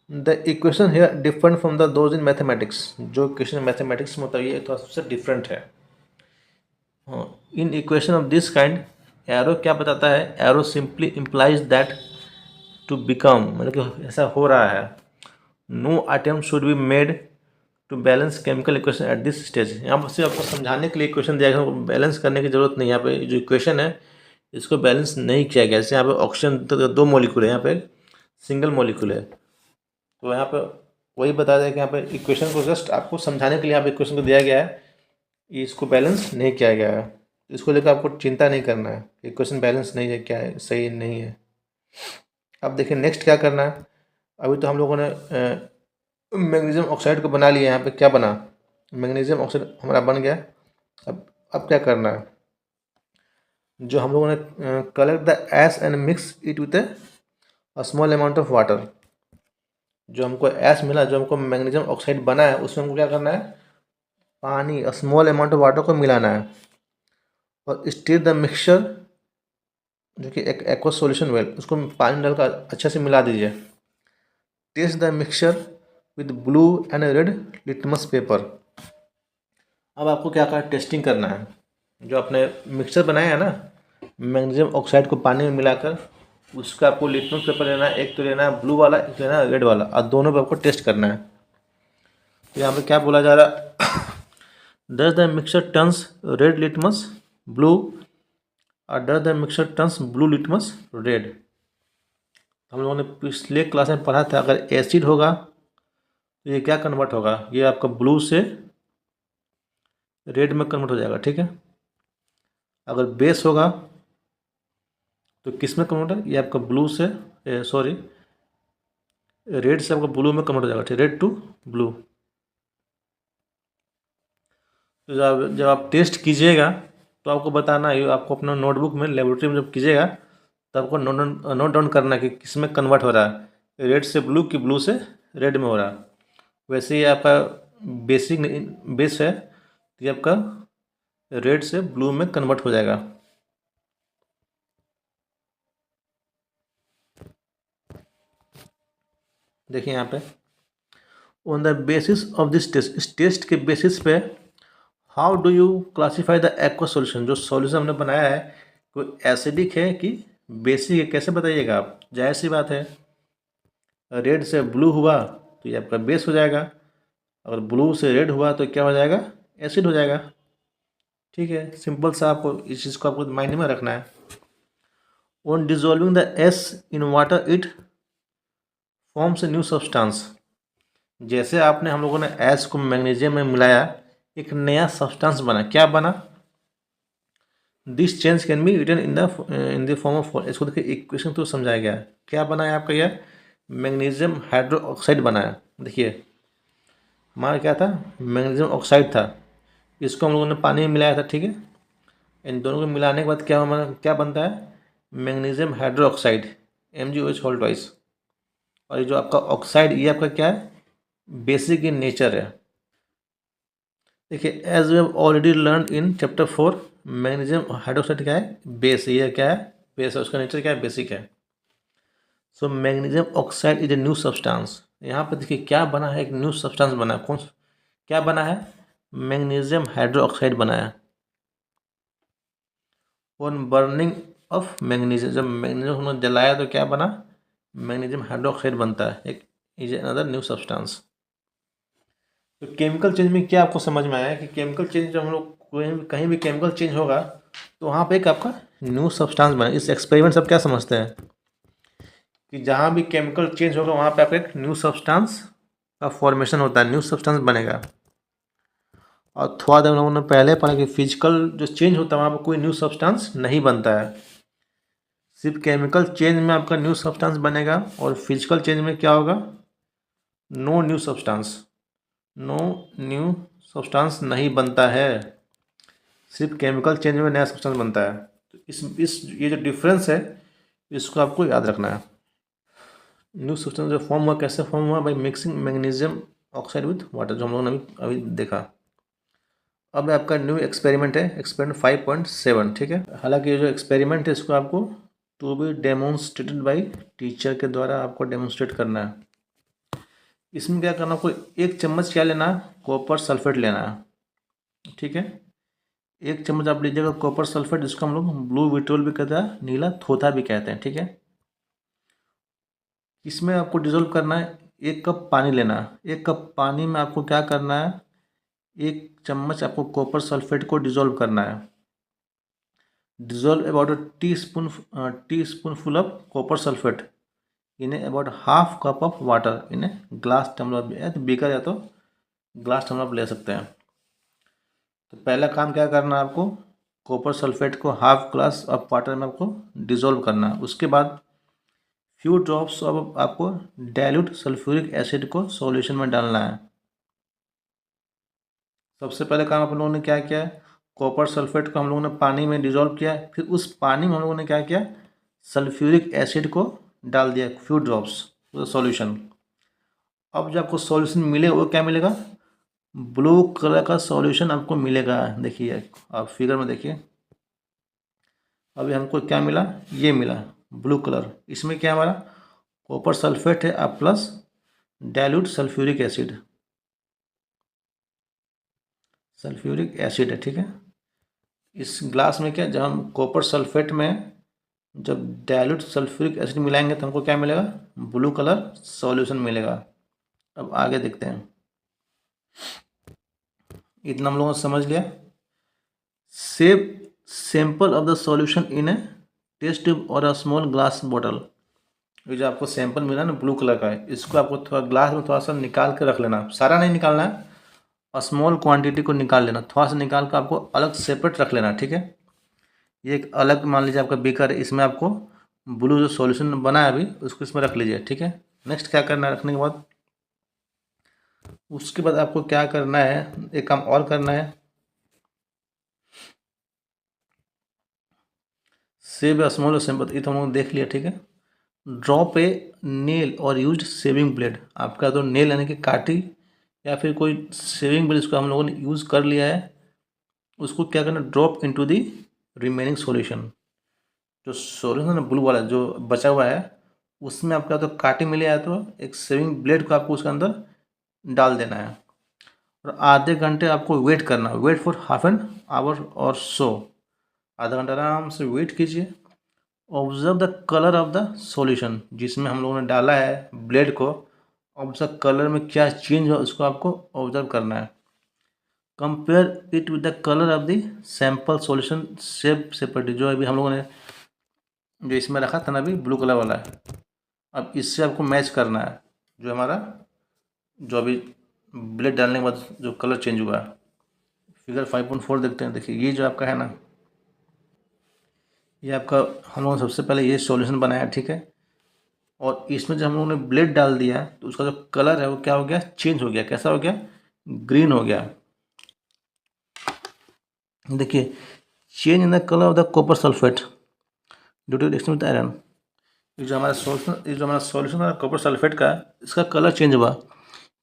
The equation here different from the those in mathematics. जो इक्वेशन मैथमेटिक्स में होता है ये थोड़ा सबसे डिफरेंट है। In equation of this kind, arrow क्या बताता है, arrow simply implies that to become, मतलब कि ऐसा हो रहा है। No attempt should be made to balance chemical equation at this stage. यहाँ पर सिर्फ आपको समझाने के लिए इक्वेशन दिया गया, बैलेंस करने की जरूरत नहीं है। यहाँ पे जो इक्वेशन है इसको बैलेंस नहीं किया गया। जैसे यहाँ पे ऑक्सीजन तो 2 मॉलिक्यूल है, यहाँ पे सिंगल मॉलिक्यूल है। तो यहाँ पे वही बता दें कि यहाँ पे इक्वेशन को जस्ट आपको समझाने के लिए यहाँ पे इक्वेशन को दिया गया है, इसको बैलेंस नहीं किया गया है। इसको लेकर आपको चिंता नहीं करना है, इक्वेशन बैलेंस नहीं है, क्या है, सही नहीं है। अब देखिए नेक्स्ट क्या करना है। अभी तो हम लोगों ने मैग्नीशियम ऑक्साइड को बना लिया। यहाँ पे क्या बना, मैग्नीशियम ऑक्साइड हमारा बन गया। अब क्या करना है, जो हम लोगों ने collect the S and mix it with a small amount of water. जो हमको एस मिला, जो हमको मैग्नीशियम ऑक्साइड बना है, उसमें हमको क्या करना है, पानी स्मॉल अमाउंट ऑफ वाटर को मिलाना है और स्टीर द मिक्सचर, जो कि एक एक्वा सॉल्यूशन वेल, उसको पानी डालकर अच्छे से मिला दीजिए। Test the mixture with blue and red litmus paper. अब आपको क्या करना, टेस्टिंग करना है। जो आपने मिक्सचर बनाया है ना मैग्नीशियम ऑक्साइड को पानी में मिलाकर, उसका आपको लिटमस पेपर लेना है। एक तो लेना है ब्लू वाला, एक लेना है रेड वाला, और दोनों पे आपको टेस्ट करना है। तो यहाँ पे क्या बोला जा रहा है, does the mixture turns red litmus blue और does the mixture turns blue litmus red. हम लोगों ने पिछले क्लास में पढ़ा था, अगर एसिड होगा तो ये क्या कन्वर्ट होगा, ये आपका ब्लू से रेड में कन्वर्ट हो जाएगा, ठीक है। अगर बेस होगा तो किस में कन्वर्ट है, ये आपका ब्लू से रेड से आपका ब्लू में कन्वर्ट हो जाएगा, ठीक, रेड टू ब्लू। तो जब आप टेस्ट कीजिएगा तो आपको बताना है, आपको अपना नोटबुक में लेबोरेटरी में जब कीजिएगा तो आपको नोट डाउन करना है कि किस में कन्वर्ट हो रहा है, रेड से ब्लू कि ब्लू से रेड में हो रहा है। वैसे ही आपका बेसिक बेस है, ये आपका रेड से ब्लू में कन्वर्ट हो जाएगा। देखिए यहाँ पे, on the basis of this test, इस टेस्ट के बेसिस पे how do you classify the aqua solution, जो सॉल्यूशन हमने बनाया है कोई एसिडिक है कि बेसिक है, कैसे बताइएगा आप। जाहिर सी बात है, रेड से ब्लू हुआ तो ये आपका बेस हो जाएगा, अगर ब्लू से रेड हुआ तो क्या हो जाएगा, एसिड हो जाएगा। ठीक है, सिंपल सा आपको इस चीज़ को आपको माइंड में रखना है। On dissolving the S in water it forms a new substance. जैसे आपने हम लोगों ने एस को मैग्नीशियम में मिलाया, एक नया सब्सटेंस बना। क्या बना, this change can be written in the form of, इसको देखिए इक्वेशन तो समझाया गया है। क्या बना है आपका, यह मैग्नीशियम हाइड्रो ऑक्साइड बना है। देखिए हमारा क्या था, मैग्नीशियम ऑक्साइड था, इसको हम लोगों ने पानी में मिलाया था, ठीक है। इन दोनों को मिलाने के बाद क्या हमारा क्या बनता है, magnesium hydroxide, MgOH whole twice. और ये जो आपका ऑक्साइड, ये आपका क्या है, बेसिक इन नेचर है। देखिए as we have already learn in chapter 4, magnesium hydroxide क्या है, बेस। ये क्या है, बेस है, उसका नेचर क्या है, बेसिक है। So magnesium oxide is a new substance. यहाँ पर देखिए क्या बना है, एक न्यू सब्सटेंस बना है। कौन क्या बना है, मैग्नीशियम हाइड्रो ऑक्साइड बना है। ऑन बर्निंग ऑफ मैग्नीशियम, जब मैग्नीशियम हमने जलाया तो क्या बना, मैग्नीशियम हाइड्रो ऑक्साइड बनता है, एक इज अनदर न्यू सब्सटेंस। तो केमिकल चेंज में क्या आपको समझ में आया कि केमिकल चेंज जब हम लोग कहीं भी केमिकल चेंज होगा तो वहाँ पे एक आपका न्यू सब्सटेंस बना। इस एक्सपेरिमेंट से आप क्या समझते हैं कि जहाँ भी केमिकल चेंज होगा वहाँ पे आपका एक न्यू सब्सटेंस का फॉर्मेशन होता है, न्यू सब्सटेंस बनेगा। और थोड़ा देर हम लोगों ने पहले पढ़ा कि फिजिकल जो चेंज होता है वहाँ पर कोई न्यू सब्सटेंस नहीं बनता है, सिर्फ केमिकल चेंज में आपका न्यू सब्सटेंस बनेगा। और फिजिकल चेंज में क्या होगा, no new substance, no new substance नहीं बनता है, सिर्फ केमिकल चेंज में नया सब्सटेंस बनता है। तो इस ये जो डिफरेंस है इसको आपको याद रखना है। न्यू सब्सटेंस जो फॉर्म हुआ, कैसे फॉर्म हुआ, by mixing magnesium oxide with water, जो हम लोगों ने अभी देखा। अब आपका न्यू एक्सपेरिमेंट है, एक्सपेरिमेंट 5.7, ठीक है। हालांकि ये जो एक्सपेरिमेंट है इसको आपको to be demonstrated by teacher के द्वारा आपको डेमोन्स्ट्रेट करना है। इसमें क्या करना, आपको 1 चम्मच क्या लेना है, कॉपर सल्फेट लेना है, ठीक है। 1 चम्मच आप लीजिएगा कॉपर सल्फेट, जिसको हम लोग ब्लू विट्रोल भी कहते हैं, नीला थोथा भी कहते हैं, ठीक है। इसमें आपको डिज़ोल्व करना है, 1 कप पानी लेना है। 1 कप पानी में आपको क्या करना है, 1 चम्मच आपको कॉपर सल्फेट को डिज़ोल्व करना है। Dissolve about teaspoonful of copper sulphate in about half cup of water in glass tumbler, या तो बीकर या तो ग्लास टम्बलर आप ले सकते हैं। तो पहला काम क्या करना है आपको, कॉपर सल्फेट को हाफ ग्लास ऑफ वाटर में आपको डिज़ोल्व करना है। उसके बाद फ्यू ड्रॉप्स ऑफ आपको डाइल्यूट सल्फ्यूरिक एसिड को सॉल्यूशन में डालना है। सबसे पहले काम आप लोगों ने क्या किया है, कॉपर सल्फेट को हम लोगों ने पानी में डिज़ोल्व किया, फिर उस पानी में हम लोगों ने क्या किया, सल्फ्यूरिक एसिड को डाल दिया फ्यू ड्रॉप्स सॉल्यूशन। अब जब आपको सॉल्यूशन मिलेगा वो क्या मिलेगा, ब्लू कलर का सॉल्यूशन आपको मिलेगा। देखिए आप फिगर में देखिए, अभी हमको क्या मिला, ये मिला ब्लू कलर। इसमें क्या हमारा कॉपर सल्फेट है अब प्लस डाइल्यूट सल्फ्यूरिक एसिड है, ठीक है। इस ग्लास में क्या, जब हम कॉपर सल्फेट में जब डाइल्यूट सल्फ्यूरिक एसिड मिलाएंगे तो हमको क्या मिलेगा, ब्लू कलर सॉल्यूशन मिलेगा। अब आगे देखते हैं, इतना हम लोगों ने समझ लिया। Save sample of the solution in a test tube और अ स्मॉल ग्लास बॉटल। ये जो आपको सैंपल मिला ना ब्लू कलर का है, इसको आपको थोड़ा ग्लास में थोड़ा सा निकाल के रख लेना, सारा नहीं निकालना है, और स्मॉल क्वांटिटी को निकाल लेना, थोड़ा सा निकाल कर आपको अलग सेपरेट रख लेना, ठीक है। ये एक अलग मान लीजिए आपका बीकर है, इसमें आपको ब्लू जो सॉल्यूशन बना है अभी उसको इसमें रख लीजिए, ठीक है। नेक्स्ट क्या करना है, रखने के बाद उसके बाद आपको क्या करना है, एक काम और करना है, सेव अ स्मॉल सैंपल, ये तो हम लोग देख लिया, ठीक है। ड्रॉप ए नेल और यूज्ड सेविंग ब्लेड, आपका तो नेल यानी कि काटी या फिर कोई सेविंग ब्लेड, इसको हम लोगों ने यूज़ कर लिया है, उसको क्या करना, drop into the remaining solution. जो सॉल्यूशन है ब्लू वाला जो बचा हुआ है, उसमें आपका तो काटे मिले है, तो एक सेविंग ब्लेड को आपको उसके अंदर डाल देना है, और आधे घंटे आपको वेट करना, wait for half an hour और सो। आधा घंटा आराम से वेट कीजिए। Observe the colour of the solution, जिसमें हम लोगों ने डाला है ब्लेड को, ऑब्जर्व कलर में क्या चेंज हो उसको आपको ऑब्जर्व करना है। Compare it with the colour of the sample solution separately, जो अभी हम लोगों ने जो इसमें रखा था ना अभी ब्लू कलर वाला है, अब इससे आपको मैच करना है, जो हमारा जो अभी ब्लेड डालने के बाद जो कलर चेंज हुआ है। फिगर 5.4 देखते हैं, देखिए ये जो आपका है ना, ये आपका हम लोगों ने सबसे पहले ये सॉल्यूशन बनाया, ठीक है। और इसमें जब हम लोगों ने ब्लेड डाल दिया तो उसका जो कलर है वो क्या हो गया, चेंज हो गया। कैसा हो गया, ग्रीन हो गया। देखिए change in the colour of the copper sulphate due to reaction with iron. ये जो हमारा सॉल्यूशन है कॉपर सल्फेट का, इसका कलर चेंज हुआ।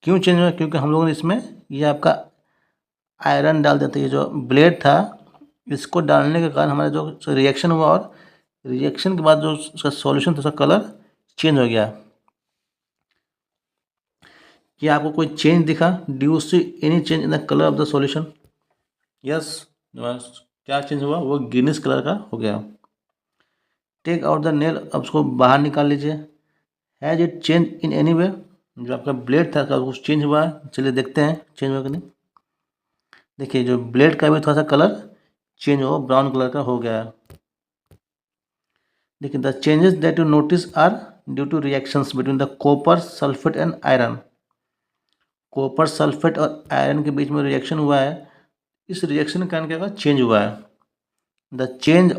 क्यों चेंज हुआ, क्योंकि हम लोगों ने इसमें ये आपका आयरन डाल देते, ये जो ब्लेड था इसको डालने के कारण हमारा जो रिएक्शन हुआ, और रिएक्शन के बाद जो उसका सॉल्यूशन था उसका कलर चेंज हो गया। क्या आपको कोई चेंज दिखा, due you see any change in the colour of the solution? Yes, क्या चेंज हुआ, वो ग्रीनिश कलर का हो गया। टेक आउट द नेल, अब उसको बाहर निकाल लीजिए। Has it change in any way, जो आपका ब्लेड था का कुछ चेंज हुआ है, चलिए देखते हैं चेंज हुआ कि नहीं। देखिए जो ब्लेड का भी थोड़ा सा कलर चेंज हो, ब्राउन कलर का हो गया है। देखिए the changes that you notice are due to reactions between the copper sulphate and iron. Copper sulphate और आयरन के बीच में रिएक्शन हुआ है, इस रिएक्शन के कारण क्या हुआ, चेंज हुआ है। The change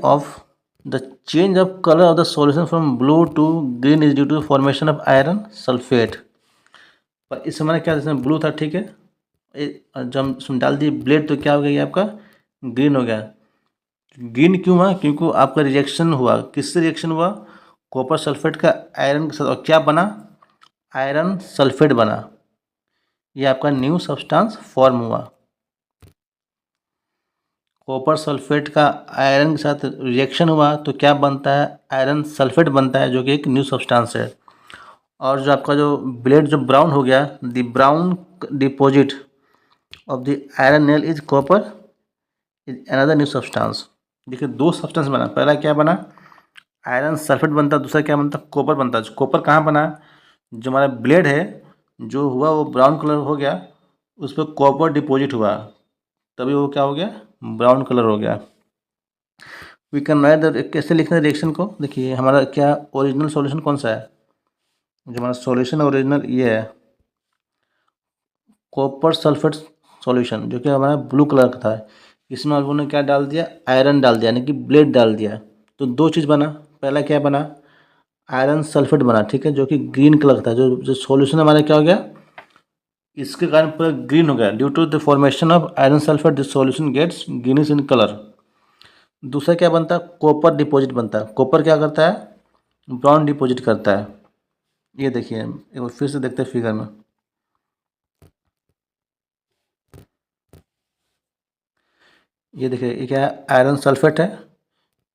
of colour of the solution from blue to green is due to formation of iron sulphate. पर इस समय क्या, इसमें ब्लू था, ठीक है, जब हम इसमें डाल दिए ब्लेड तो क्या हो गया, ये आपका ग्रीन हो गया। ग्रीन क्यों हुआ, क्योंकि आपका रिएक्शन हुआ, किससे रिएक्शन हुआ, कॉपर सल्फेट का आयरन के साथ, और क्या बना, आयरन सल्फेट बना। ये आपका न्यू सब्सटेंस फॉर्म हुआ। कॉपर सल्फेट का आयरन के साथ रिएक्शन हुआ तो क्या बनता है, आयरन सल्फेट बनता है, जो कि एक न्यू सब्सटेंस है। और जो आपका जो ब्लेड जो ब्राउन हो गया, the brown deposit of the iron nail is copper is another new substance. देखिए दो सब्सटेंस बना, पहला क्या बना, आयरन सल्फेट बनता, दूसरा क्या बनता, कॉपर बनता। कॉपर कहाँ बना, जो हमारा ब्लेड है जो हुआ वो ब्राउन कलर हो गया, उस पर कॉपर डिपॉजिट हुआ, तभी वो क्या हो गया, ब्राउन कलर हो गया। वी कैन राइट, कैसे लिखना है रिएक्शन को, देखिए हमारा क्या ओरिजिनल सॉल्यूशन कौन सा है, जो हमारा सॉल्यूशन ओरिजिनल ये है कॉपर सल्फेट सॉल्यूशन, जो कि हमारा ब्लू कलर का था। इसमें हम लोगों ने क्या डाल दिया, आयरन डाल दिया, यानी कि ब्लेड डाल दिया। तो दो चीज़ बना, पहला क्या बना, आयरन सल्फेट बना, ठीक है, जो कि ग्रीन कलर का था। जो जो सॉल्यूशन हमारा क्या हो गया, इसके कारण पूरा ग्रीन हो गया। Due to the formation of iron sulphate this solution gets greenish in colour. दूसरा क्या बनता है, कॉपर डिपॉजिट बनता है। कॉपर क्या करता है, ब्राउन डिपॉजिट करता है। ये देखिए एक बार फिर से देखते हैं फिगर में, ये देखिए ये क्या है, आयरन सल्फेट है।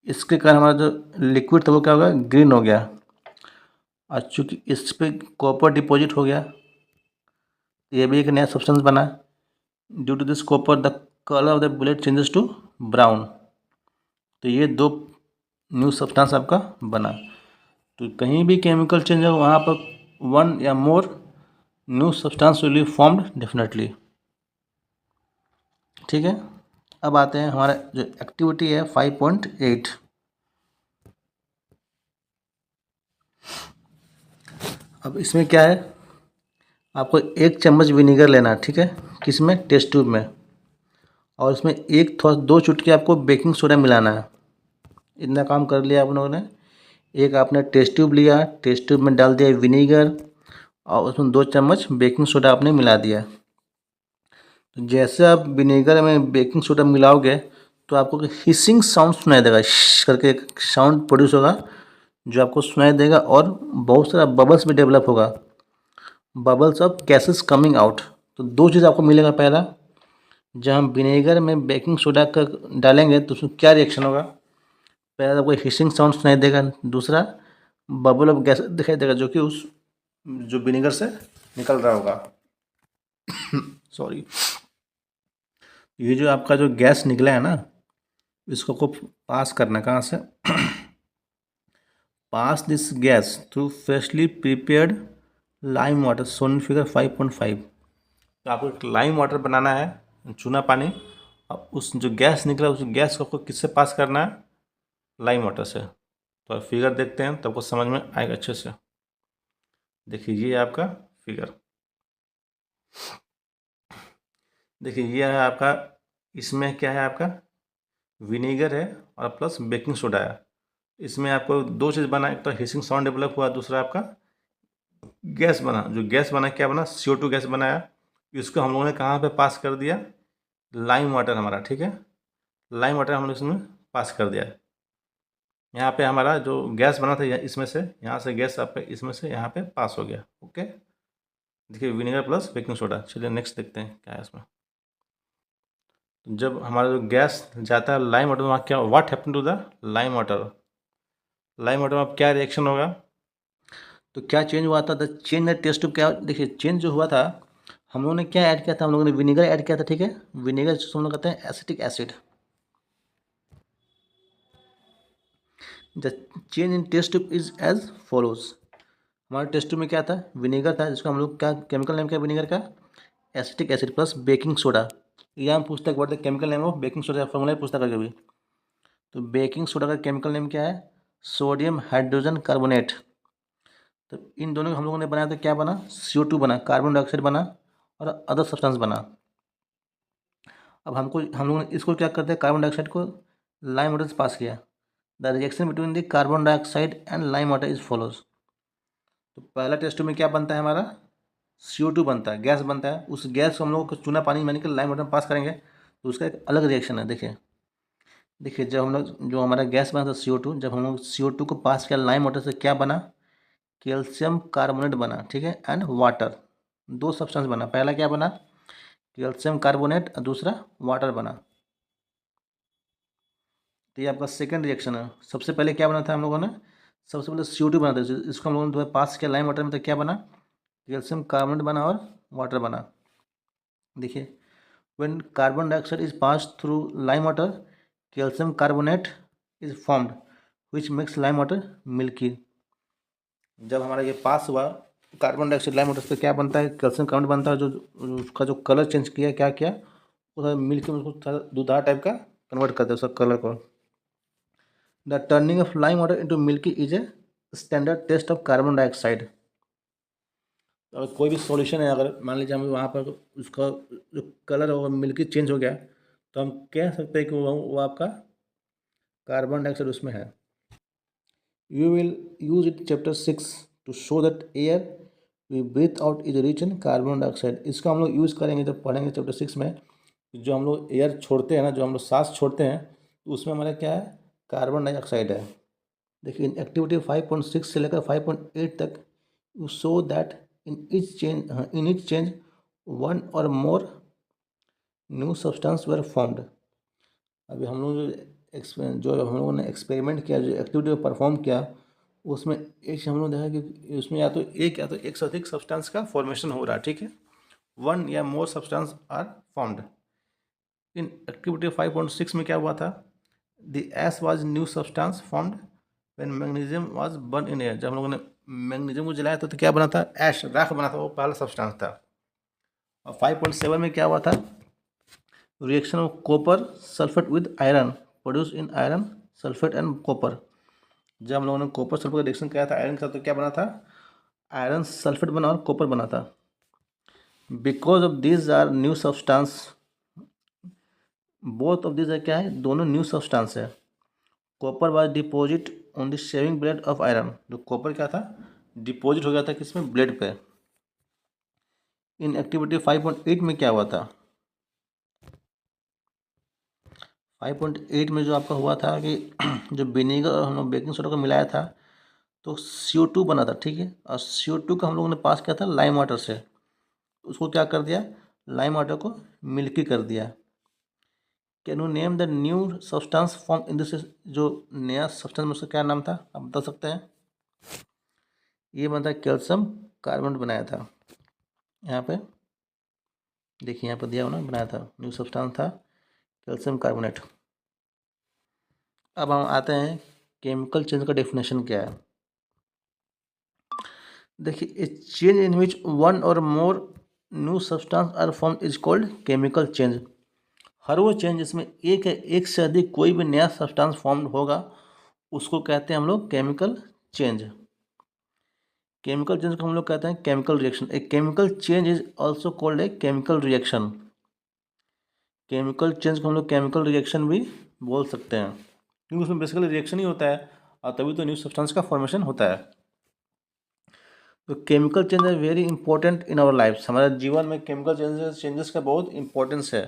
इसके कारण हमारा जो लिक्विड था वो क्या हो गया, ग्रीन हो गया। और चूँकि इस पे कॉपर डिपॉजिट हो गया, ये भी एक नया सब्सटेंस बना। Due to this copper the colour of the bullet changes to brown. तो ये दो न्यू सब्सटेंस आपका बना। तो कहीं भी केमिकल चेंज हो वहाँ पर वन या मोर new substance will be formed definitely, ठीक है। अब आते हैं हमारा जो एक्टिविटी है 5.8। अब इसमें क्या है, आपको 1 चम्मच विनीगर लेना है, ठीक है, किसमें, टेस्ट ट्यूब में। और इसमें एक थोड़ा 2 चुटकी आपको बेकिंग सोडा मिलाना है। इतना काम कर लिया आप लोगों ने। एक आपने टेस्ट ट्यूब लिया, टेस्ट ट्यूब में डाल दिया विनीगर, और उसमें 2 चम्मच बेकिंग सोडा आपने मिला दिया। तो जैसे आप विनेगर में बेकिंग सोडा मिलाओगे तो आपको हिसिंग साउंड सुनाई देगा, करके एक साउंड प्रोड्यूस होगा जो आपको सुनाई देगा, और बहुत सारा बबल्स भी डेवलप होगा, bubbles of gases coming out. तो दो चीज़ आपको मिलेगा, पहला जब हम विनेगर में बेकिंग सोडा का डालेंगे तो उसमें क्या रिएक्शन होगा, पहला आपको हिसिंग साउंड सुनाई देगा, दूसरा बबल ऑफ गैस दिखाई देगा जो कि उस जो विनेगर से निकल रहा होगा। सॉरी, ये जो आपका जो गैस निकला है ना, इसको को पास करना है, कहाँ से, pass this gas through freshly prepared lime water shown figure 5.5। तो आपको एक लाइम वाटर बनाना है, चूना पानी, और उस जो गैस निकला उस गैस को आपको किससे पास करना है, लाइम वाटर से। तो आप फिगर देखते हैं तो आपको समझ में आएगा अच्छे से। देखिए ये है आपका फिगर, देखिए ये है आपका, इसमें क्या है आपका, विनेगर है और प्लस बेकिंग सोडा है। इसमें आपको दो चीज़ बना, एक तो हिसिंग साउंड डेवलप हुआ, दूसरा आपका गैस बना। जो गैस बना क्या बना, CO2 गैस बनाया। इसको हम लोगों ने कहाँ पे पास कर दिया, लाइम वाटर हमारा, ठीक है, लाइम वाटर हम लोग इसमें पास कर दिया। यहाँ पे हमारा जो गैस बना था इसमें से, यहाँ से गैस आप इसमें से यहाँ पे पास हो गया। ओके, देखिए विनेगर प्लस बेकिंग सोडा। चलिए नेक्स्ट देखते हैं क्या है इसमें। तो जब हमारा जो गैस जाता है लाइम वाटर में, क्या what happen to the lime water, lime water में अब क्या रिएक्शन होगा, तो क्या चेंज हुआ था, the change the test of, क्या देखिए चेंज जो हुआ था, हम लोगों ने क्या ऐड किया था, हम लोगों ने विनेगर ऐड किया था, ठीक है, विनेगर जिसको हम लोग कहते हैं acetic acid. The change in test tube is as follows. हमारे टेस्ट ट्यूब में क्या था, विनेगर था, जिसको हम लोग क्या केमिकल नेम क्या विनेगर का, acetic acid plus baking soda. यहाँ पूछता है what the chemical name of baking soda, formula पूछता कभी कभी। तो बेकिंग सोडा का केमिकल नेम क्या है, सोडियम हाइड्रोजन कार्बोनेट। तो इन दोनों को हम लोगों ने बनाया तो क्या बना, CO2 बना, कार्बन डाइऑक्साइड बना, और अदर सब्सटेंस बना। अब हम लोगों ने इसको क्या करते हैं, कार्बन डाइऑक्साइड को लाइम वाटर से पास किया। The reaction between the carbon dioxide and lime water is follows. तो पहला टेस्ट में क्या बनता है हमारा, CO2 बनता है, गैस बनता है। उस गैस को हम लोग चूना पानी में लाइम वाटर में पास करेंगे तो उसका एक अलग रिएक्शन है। देखिए देखिए जब हम लोग जो हमारा गैस बना था CO2, जब हम लोग CO2 को पास किया लाइम वाटर से, क्या बना, कैल्शियम कार्बोनेट बना, ठीक है, एंड वाटर। दो सब्सटेंस बना, पहला क्या बना, कैल्शियम कार्बोनेट, और दूसरा वाटर बना। तो ये आपका सेकंड रिएक्शन है। सबसे पहले क्या बना था हम लोगों ने, सबसे पहले CO2 बना था, इसको हम लोगों ने पास किया लाइम वाटर में, तो क्या बना, कैल्शियम कार्बोनेट बना और वाटर बना। देखिए when carbon dioxide is pass through lime water, calcium carbonate is formed which makes lime water milky. जब हमारा ये पास हुआ कार्बन डाइऑक्साइड लाइम वाटर से क्या बनता है, कैल्शियम कार्बोनेट बनता है, जो उसका जो कलर चेंज किया, क्या किया, उसका मिल्क में उसको थोड़ा दूधार टाइप का कन्वर्ट करते हैं उसका कलर को। The turning of lime water into milky is a standard test of carbon dioxide. अगर कोई भी सॉल्यूशन है, अगर मान लीजिए हम वहाँ पर उसका जो कलर होगा मिल्की चेंज हो गया, तो हम कह सकते हैं कि वो आपका कार्बन डाइऑक्साइड उसमें है। You will use it chapter 6 to show that air we breathe out is rich in carbon dioxide. इसका हम लोग यूज़ करेंगे जब पढ़ेंगे चैप्टर 6 में। जो हम लोग एयर छोड़ते हैं ना, जो हम लोग सांस छोड़ते हैं, तो उसमें हमारा क्या है, कार्बन डाइऑक्साइड है। देखिए एक्टिविटी 5.6 से लेकर 5.8 तक you show that in each change one or more new substance were formed. अभी हम लोग जो हम लोगों ने एक्सपेरिमेंट किया, जो एक्टिविटी परफॉर्म किया, उसमें एक हम लोग देखा कि उसमें या तो एक से अधिक सब्सटेंस का फॉर्मेशन हो रहा है, ठीक है, वन या more substance are formed. In activity 5.6 में क्या हुआ था, the as was new substance formed when magnesium was burn in air. जब हम लोगों ने मैग्नीशियम को जलाया तो क्या बना था, ऐश, राख बना था, वो पहला सब्सटेंस था। और 5.7 में क्या हुआ था, reaction of copper sulphate with iron produce in iron sulphate and copper. जब हम लोगों ने कॉपर सल्फेट का रिएक्शन किया था आयरन के साथ, तो क्या बना था, आयरन सल्फेट बना और कॉपर बना था। Because of this are new substance, both of this are क्या है, दोनों न्यू सब्सटेंस है। Copper was deposit on the shaving blade of iron. जो कॉपर क्या था, डिपॉजिट हो गया था किसमें, ब्लेड पे। इन एक्टिविटी 5.8 में क्या हुआ था, 5.8 में जो आपका हुआ था कि जो विनेगर और हम लोग बेकिंग सोडा को मिलाया था तो CO2 बना था, ठीक है। और CO2 का हम लोगों ने पास किया था लाइम वाटर से, उसको क्या कर दिया, लाइम वाटर को मिल्की कर दिया। Can you name the new substance form in this, जो नया सब्सटेंस में उसका क्या नाम था, आप बता सकते हैं। ये बनता कैल्शियम कार्बोनेट बनाया था। यहाँ पे देखिए, यहाँ पर दिया हुआ ना, बनाया था, न्यू सब्सटेंस था कैल्शियम कार्बोनेट। अब हम आते हैं केमिकल चेंज का डेफिनेशन क्या है। देखिए, a change in which one or more new substance are form is called chemical change. हर वो चेंज जिसमें एक से अधिक कोई भी नया सब्सटेंस फॉर्म होगा, उसको कहते हैं हम लोग केमिकल चेंज। केमिकल चेंज को हम लोग कहते हैं chemical reaction. A chemical change is also called a chemical reaction. Chemical change को हम लोग केमिकल रिएक्शन भी बोल सकते हैं, क्योंकि उसमें बेसिकली रिएक्शन ही होता है और तभी तो न्यू सब्सटेंस का फॉर्मेशन होता है। तो केमिकल चेंज है very important in our life. हमारे जीवन में केमिकल चेंजेस का बहुत इंपॉर्टेंस है।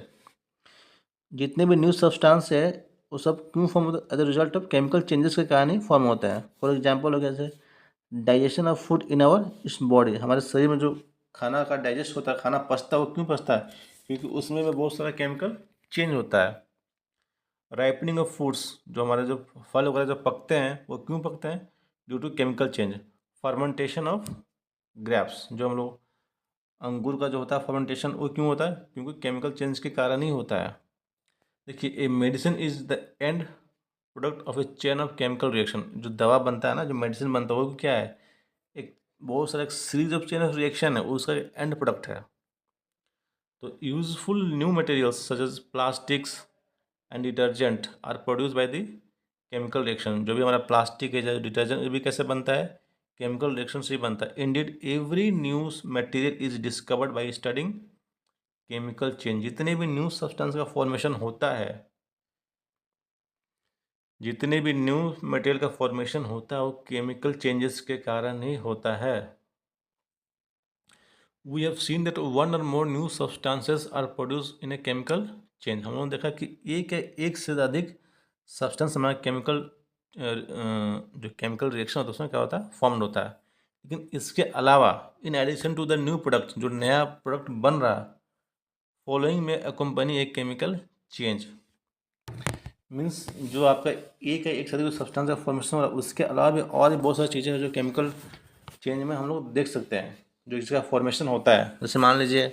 जितने भी न्यू सब्सटेंस है वो सब क्यों फॉर्म होता है, as a result of chemical changes के कारण ही फॉर्म होता है। फॉर एग्जाम्पल हो गया जैसे digestion of food in our इस बॉडी, हमारे शरीर में जो खाना का डाइजेस्ट होता है, खाना पचता है, वो क्यों पचता है, क्योंकि उसमें भी बहुत सारा केमिकल चेंज होता है। राइपनिंग ऑफ फूड्स, जो हमारे जो फल वगैरह जो पकते हैं वो क्यों पकते हैं, due to chemical change. Fermentation of grapes, जो हम लोग अंगूर का जो होता है फर्मेंटेशन, वो क्यों होता है, क्योंकि केमिकल चेंज के कारण ही होता है। देखिए, a medicine is the end product of A chain of chemical reaction. जो दवा बनता है ना, जो मेडिसिन बनता है, वो क्या है, एक बहुत सारा एक series of chain of reaction है, उसका एंड प्रोडक्ट है। तो useful new materials such as plastics and detergent are produce by the chemical reaction. जो भी हमारा प्लास्टिक है, जो डिटर्जेंट, ये भी कैसे बनता है, केमिकल रिएक्शन से ही बनता है। Indeed every new material is discovered by studying chemical change. जितने भी न्यू सब्सटेंस का फॉर्मेशन होता है, जितने भी न्यू मटेरियल का फॉर्मेशन होता है, वो केमिकल चेंजेस के कारण ही होता है। We have seen that one or more new substances are produce in a chemical change. हम लोगों ने देखा कि एक से अधिक सब्सटेंस हमारा केमिकल जो केमिकल रिएक्शन होता है उसमें क्या होता है, फॉर्म्ड होता है। लेकिन इसके अलावा in addition to the new product, जो नया प्रोडक्ट बन रहा है, फॉलोइंग में accompany a chemical change. Means जो आपका एक से अधिक सब्सटेंस का फॉर्मेशन हो रहा है, उसके अलावा भी और भी बहुत सारी चीज़ें हैं जो केमिकल चेंज में हम लोग देख सकते हैं, जो इसका फॉर्मेशन होता है। जैसे मान लीजिए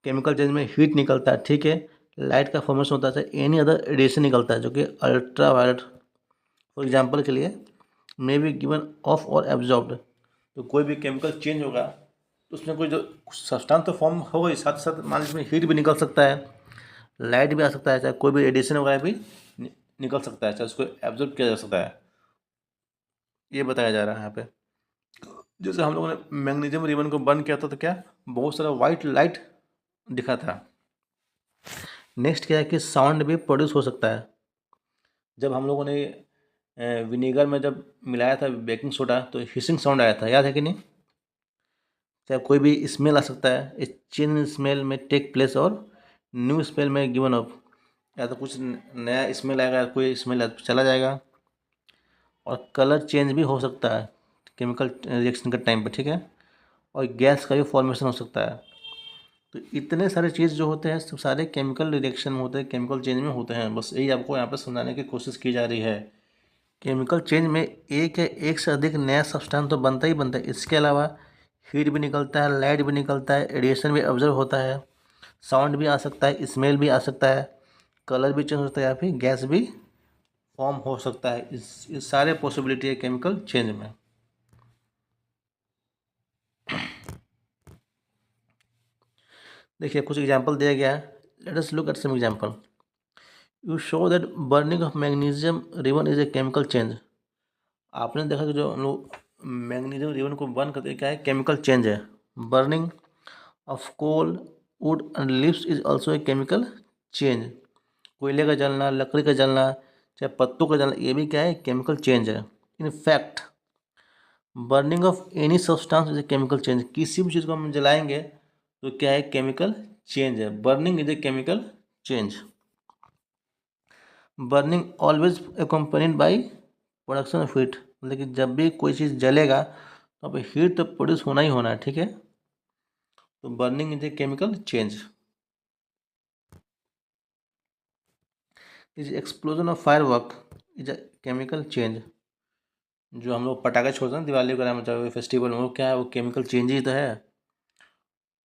केमिकल चेंज में हीट निकलता है, ठीक है, लाइट का फॉर्मेशन होता है, एनी अदर रेडिएशन निकलता है जो कि अल्ट्रा वायलेट फॉर एग्जाम्पल के लिए मे बी गिवन ऑफ और एब्जॉर्ब्ड। तो कोई भी केमिकल चेंज होगा तो उसमें कोई जो सब्सटेंस तो फॉर्म होगा ही, साथ साथ मान लीजिए हीट भी निकल सकता है, लाइट भी आ सकता है, चाहे कोई भी रेडिएशन वगैरह भी निकल सकता है, चाहे उसको एब्जॉर्ब किया जा सकता है, ये बताया जा रहा है यहाँ पे। जैसे हम लोगों ने मैग्नीशियम रिबन को बर्न किया था तो क्या बहुत सारा वाइट लाइट दिखा था। नेक्स्ट क्या है कि साउंड भी प्रोड्यूस हो सकता है। जब हम लोगों ने विनेगर में जब मिलाया था बेकिंग सोडा तो हिसिंग साउंड आया था, याद है कि नहीं? चाहे कोई भी स्मेल आ सकता है, इस चेंज स्मेल में टेक प्लेस और न्यू स्मेल में गिवन अप, या तो कुछ नया स्मेल आएगा, कोई स्मेल चला जाएगा, और कलर चेंज भी हो सकता है केमिकल रिएक्शन के टाइम पे, ठीक है, और गैस का भी फॉर्मेशन हो सकता है। तो इतने सारे चीज़ जो होते हैं सब सारे केमिकल रिएक्शन में होते हैं, केमिकल चेंज में होते हैं। बस यही आपको यहाँ पर समझाने की कोशिश की जा रही है। केमिकल चेंज में एक है एक से अधिक नया सब्सटेंस तो बनता ही बनता है, इसके अलावा हीट भी निकलता है, लाइट भी निकलता है, रेडिएशन भी ऑब्जर्व होता है, साउंड भी आ सकता है, स्मेल भी आ सकता है, कलर भी चेंज हो सकता है, या फिर गैस भी फॉर्म हो सकता है। इस सारे पॉसिबिलिटी है केमिकल चेंज में। देखिए कुछ एग्जांपल दिया गया है, let us look at some example. You show that burning of magnesium ribbon is a chemical change. आपने देखा कि जो हम लोग मैग्नीशियम रिबन को बर्न करते हैं क्या है, केमिकल चेंज है। Burning of coal wood and leaves is also a chemical change. कोयले का जलना, लकड़ी का जलना, चाहे पत्तों का जलना, ये भी क्या है, केमिकल चेंज है। In fact burning of any substance is a chemical change. किसी भी चीज़ को हम जलाएंगे तो क्या है, केमिकल चेंज है। Burning is a chemical change. Burning always accompanied by production of heat, मतलब कि जब भी कोई चीज़ जलेगा तो अब हीट तो प्रोड्यूस होना ही होना है, ठीक है। तो burning is a chemical change. Is explosion of fire work is a chemical change. जो हम लोग पटाखे छोड़ते हैं दिवाली वगैरह में, चाहे फेस्टिवल में, वो क्या है, वो केमिकल चेंज ही तो है।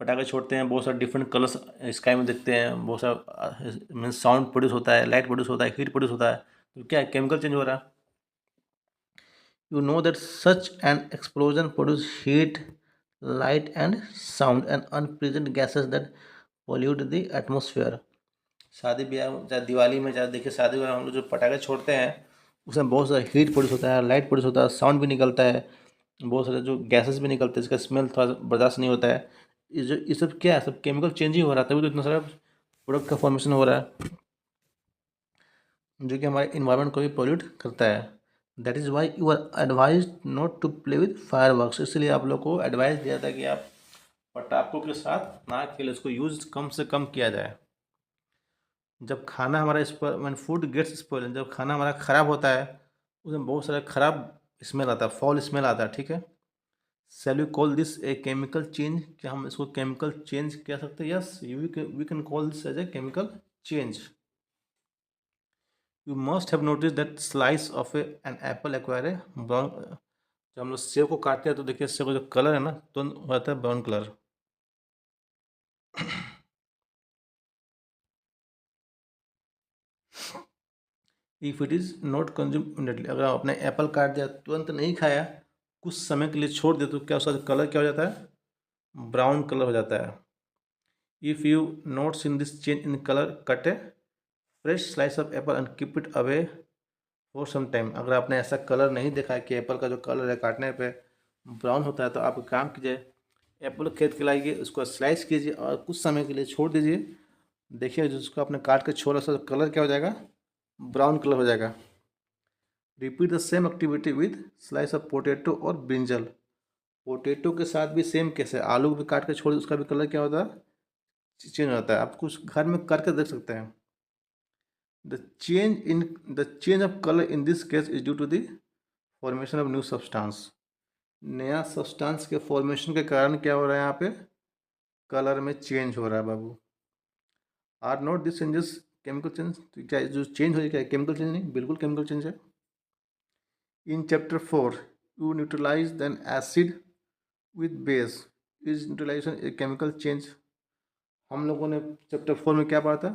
पटाखे छोड़ते हैं, बहुत सारे डिफरेंट कलर्स स्काई में दिखते हैं, बहुत सारा मीन्स साउंड प्रोड्यूस होता है, लाइट प्रोड्यूस होता है, हीट प्रोड्यूस होता है, तो क्या है, केमिकल चेंज हो रहा है। You know that such an explosion produces heat, light and sound and unpleasant gases that pollute the atmosphere। शादी ब्याह में, चाहे दिवाली में, चाहे देखिए शादी में हम लोग जो पटाखे छोड़ते हैं उसमें बहुत सारा हीट प्रोड्यूस होता है, लाइट प्रोड्यूस होता है, साउंड भी निकलता है, बहुत सारे जो गैसेस भी निकलते हैं, इसका स्मेल थोड़ा सा बर्दाश्त नहीं होता है। ये सब क्या है, सब केमिकल चेंज ही हो रहा है, तभी तो इतना सारा प्रोडक्ट का फॉर्मेशन हो रहा है जो कि हमारे इन्वायरमेंट को भी पोल्यूट करता है। That is why you are advise not to play with fireworks. इसलिए आप लोग को एडवाइस दिया था कि आप पटाखों के साथ ना खेलें, उसको यूज़ कम से कम किया जाए। जब खाना हमारा मैन फूड गेट्स स्पॉइल, जब खाना हमारा ख़राब होता है उसमें बहुत सारा ख़राब स्मेल आता है, फॉल स्मेल आता है, ठीक है। Shall you call this a chemical change? क्या हम इसको केमिकल चेंज कह सकते हैं? Yes, we can call this as a chemical change. You must have notice that slice of an apple acquire a brown. जब हम लोग सेब को काटते हैं तो देखिए सेब का जो कलर है ना तो हो जाता है brown colour. If it is not consume immediately, अगर आपने एप्पल काट दिया तुरंत नहीं खाया, कुछ समय के लिए छोड़ दिया तो क्या उसका कलर क्या हो जाता है, ब्राउन कलर हो जाता है। If you not seen this change in colour, cut a fresh slice of apple and keep it away for some time. अगर आपने ऐसा कलर नहीं देखा है कि एप्पल का जो कलर है काटने पे ब्राउन होता है, तो आप काम कीजिए, एप्पल खरीद के लाइए, उसको स्लाइस कीजिए और कुछ समय के लिए छोड़ दीजिए। देखिए जिसको आपने काट के छोड़ा उसका कलर क्या हो जाएगा, ब्राउन कलर हो जाएगा। Repeat the same activity with slice of potato और ब्रिंजल। पोटैटो के साथ भी सेम केस है, आलू भी काट के छोड़ उसका भी कलर क्या होता है, चेंज हो जाता है। आप कुछ घर में करके देख सकते हैं। The change of colour in this case is due to the formation of new substance. नया सब्सटेंस के फॉर्मेशन के कारण क्या हो रहा है, यहाँ पे कलर में चेंज हो रहा है बाबू। Are not this changes chemical change? तो क्या जो चेंज हो जाए क्या केमिकल चेंज नहीं, बिल्कुल केमिकल चेंज है। In chapter 4 you neutralize then acid with base, is neutralization a chemical change. हम लोगों ने चैप्टर 4 में क्या पढ़ा था,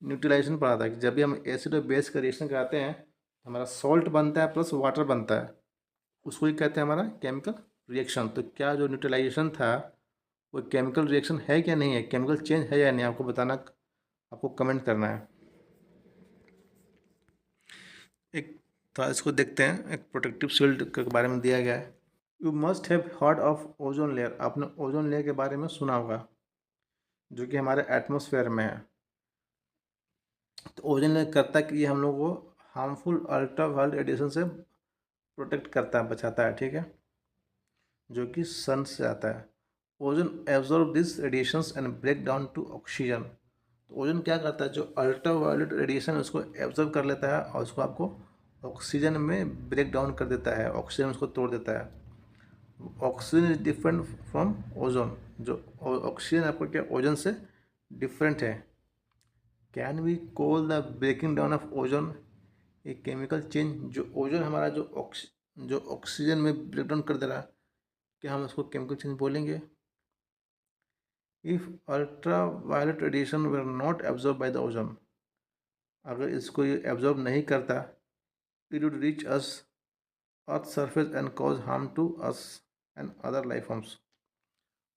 न्यूट्रलाइजेशन पढ़ा था कि जब भी हम एसिड और बेस का रिएक्शन कराते हैं हमारा सॉल्ट बनता है प्लस वाटर बनता है, उसको ही कहते हैं हमारा केमिकल रिएक्शन। तो क्या जो न्यूट्रलाइजेशन था वो केमिकल रिएक्शन है क्या नहीं है, केमिकल चेंज है या नहीं, आपको बताना, आपको कमेंट करना है। एक थोड़ा इसको देखते हैं, एक प्रोटेक्टिव शील्ड के बारे में दिया गया है। You must have heard of ozone layer, आपने ओजोन लेयर के बारे में सुना होगा, जो कि हमारे एटमॉस्फेयर में है। तो ओजोन लेयर करता है कि ये हम लोग को हार्मफुल अल्ट्रा वायलेट रेडिएशन से प्रोटेक्ट करता है, बचाता है, ठीक है, जो कि सन से आता है। Ozone absorb this radiations and break down to oxygen. तो ओजोन क्या करता है, जो अल्ट्रा वायलेट रेडिएशन है उसको एब्जॉर्ब कर लेता है और उसको आपको ऑक्सीजन में ब्रेक डाउन कर देता है, ऑक्सीजन उसको तोड़ देता है। Oxygen is different from ozone, जो ऑक्सीजन आपका क्या ओजोन से डिफरेंट है। Can we call the breaking down of ozone a chemical change, जो ओजोन हमारा जो ऑक्सीजन में ब्रेक डाउन कर दे रहा है, क्या हम उसको केमिकल चेंज बोलेंगे? If ultraviolet radiation were not absorb by the ozone, अगर इसको ये एब्जॉर्ब नहीं करता, it would reach us earth surface and cause harm to us and other life forms.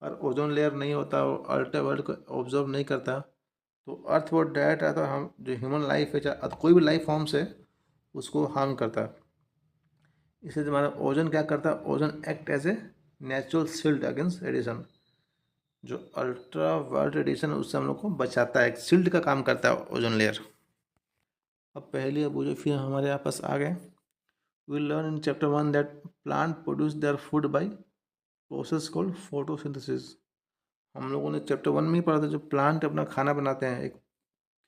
और ओजोन लेयर नहीं होता, अल्ट्रा वायलेट को ऑब्जर्व नहीं करता, तो अर्थ वो डायरेक्ट आता, हम जो ह्यूमन लाइफ है, चाहे कोई भी लाइफ फॉर्म्स है, उसको हार्म करता है। इसलिए हमारा ओजोन क्या करता है, ozone act as a natural shield against radiation, जो अल्ट्रा वायलेट रेडिएशन है उससे हम लोग को बचाता है, एक शील्ड का काम करता है ओजोन लेयर। अब पहली अब जो फिर हमारे आपस आ गए, we learn in chapter 1 that plant produce their food by process called photosynthesis. हम लोगों ने चैप्टर 1 में ही पढ़ा था, जो प्लांट अपना खाना बनाते हैं, एक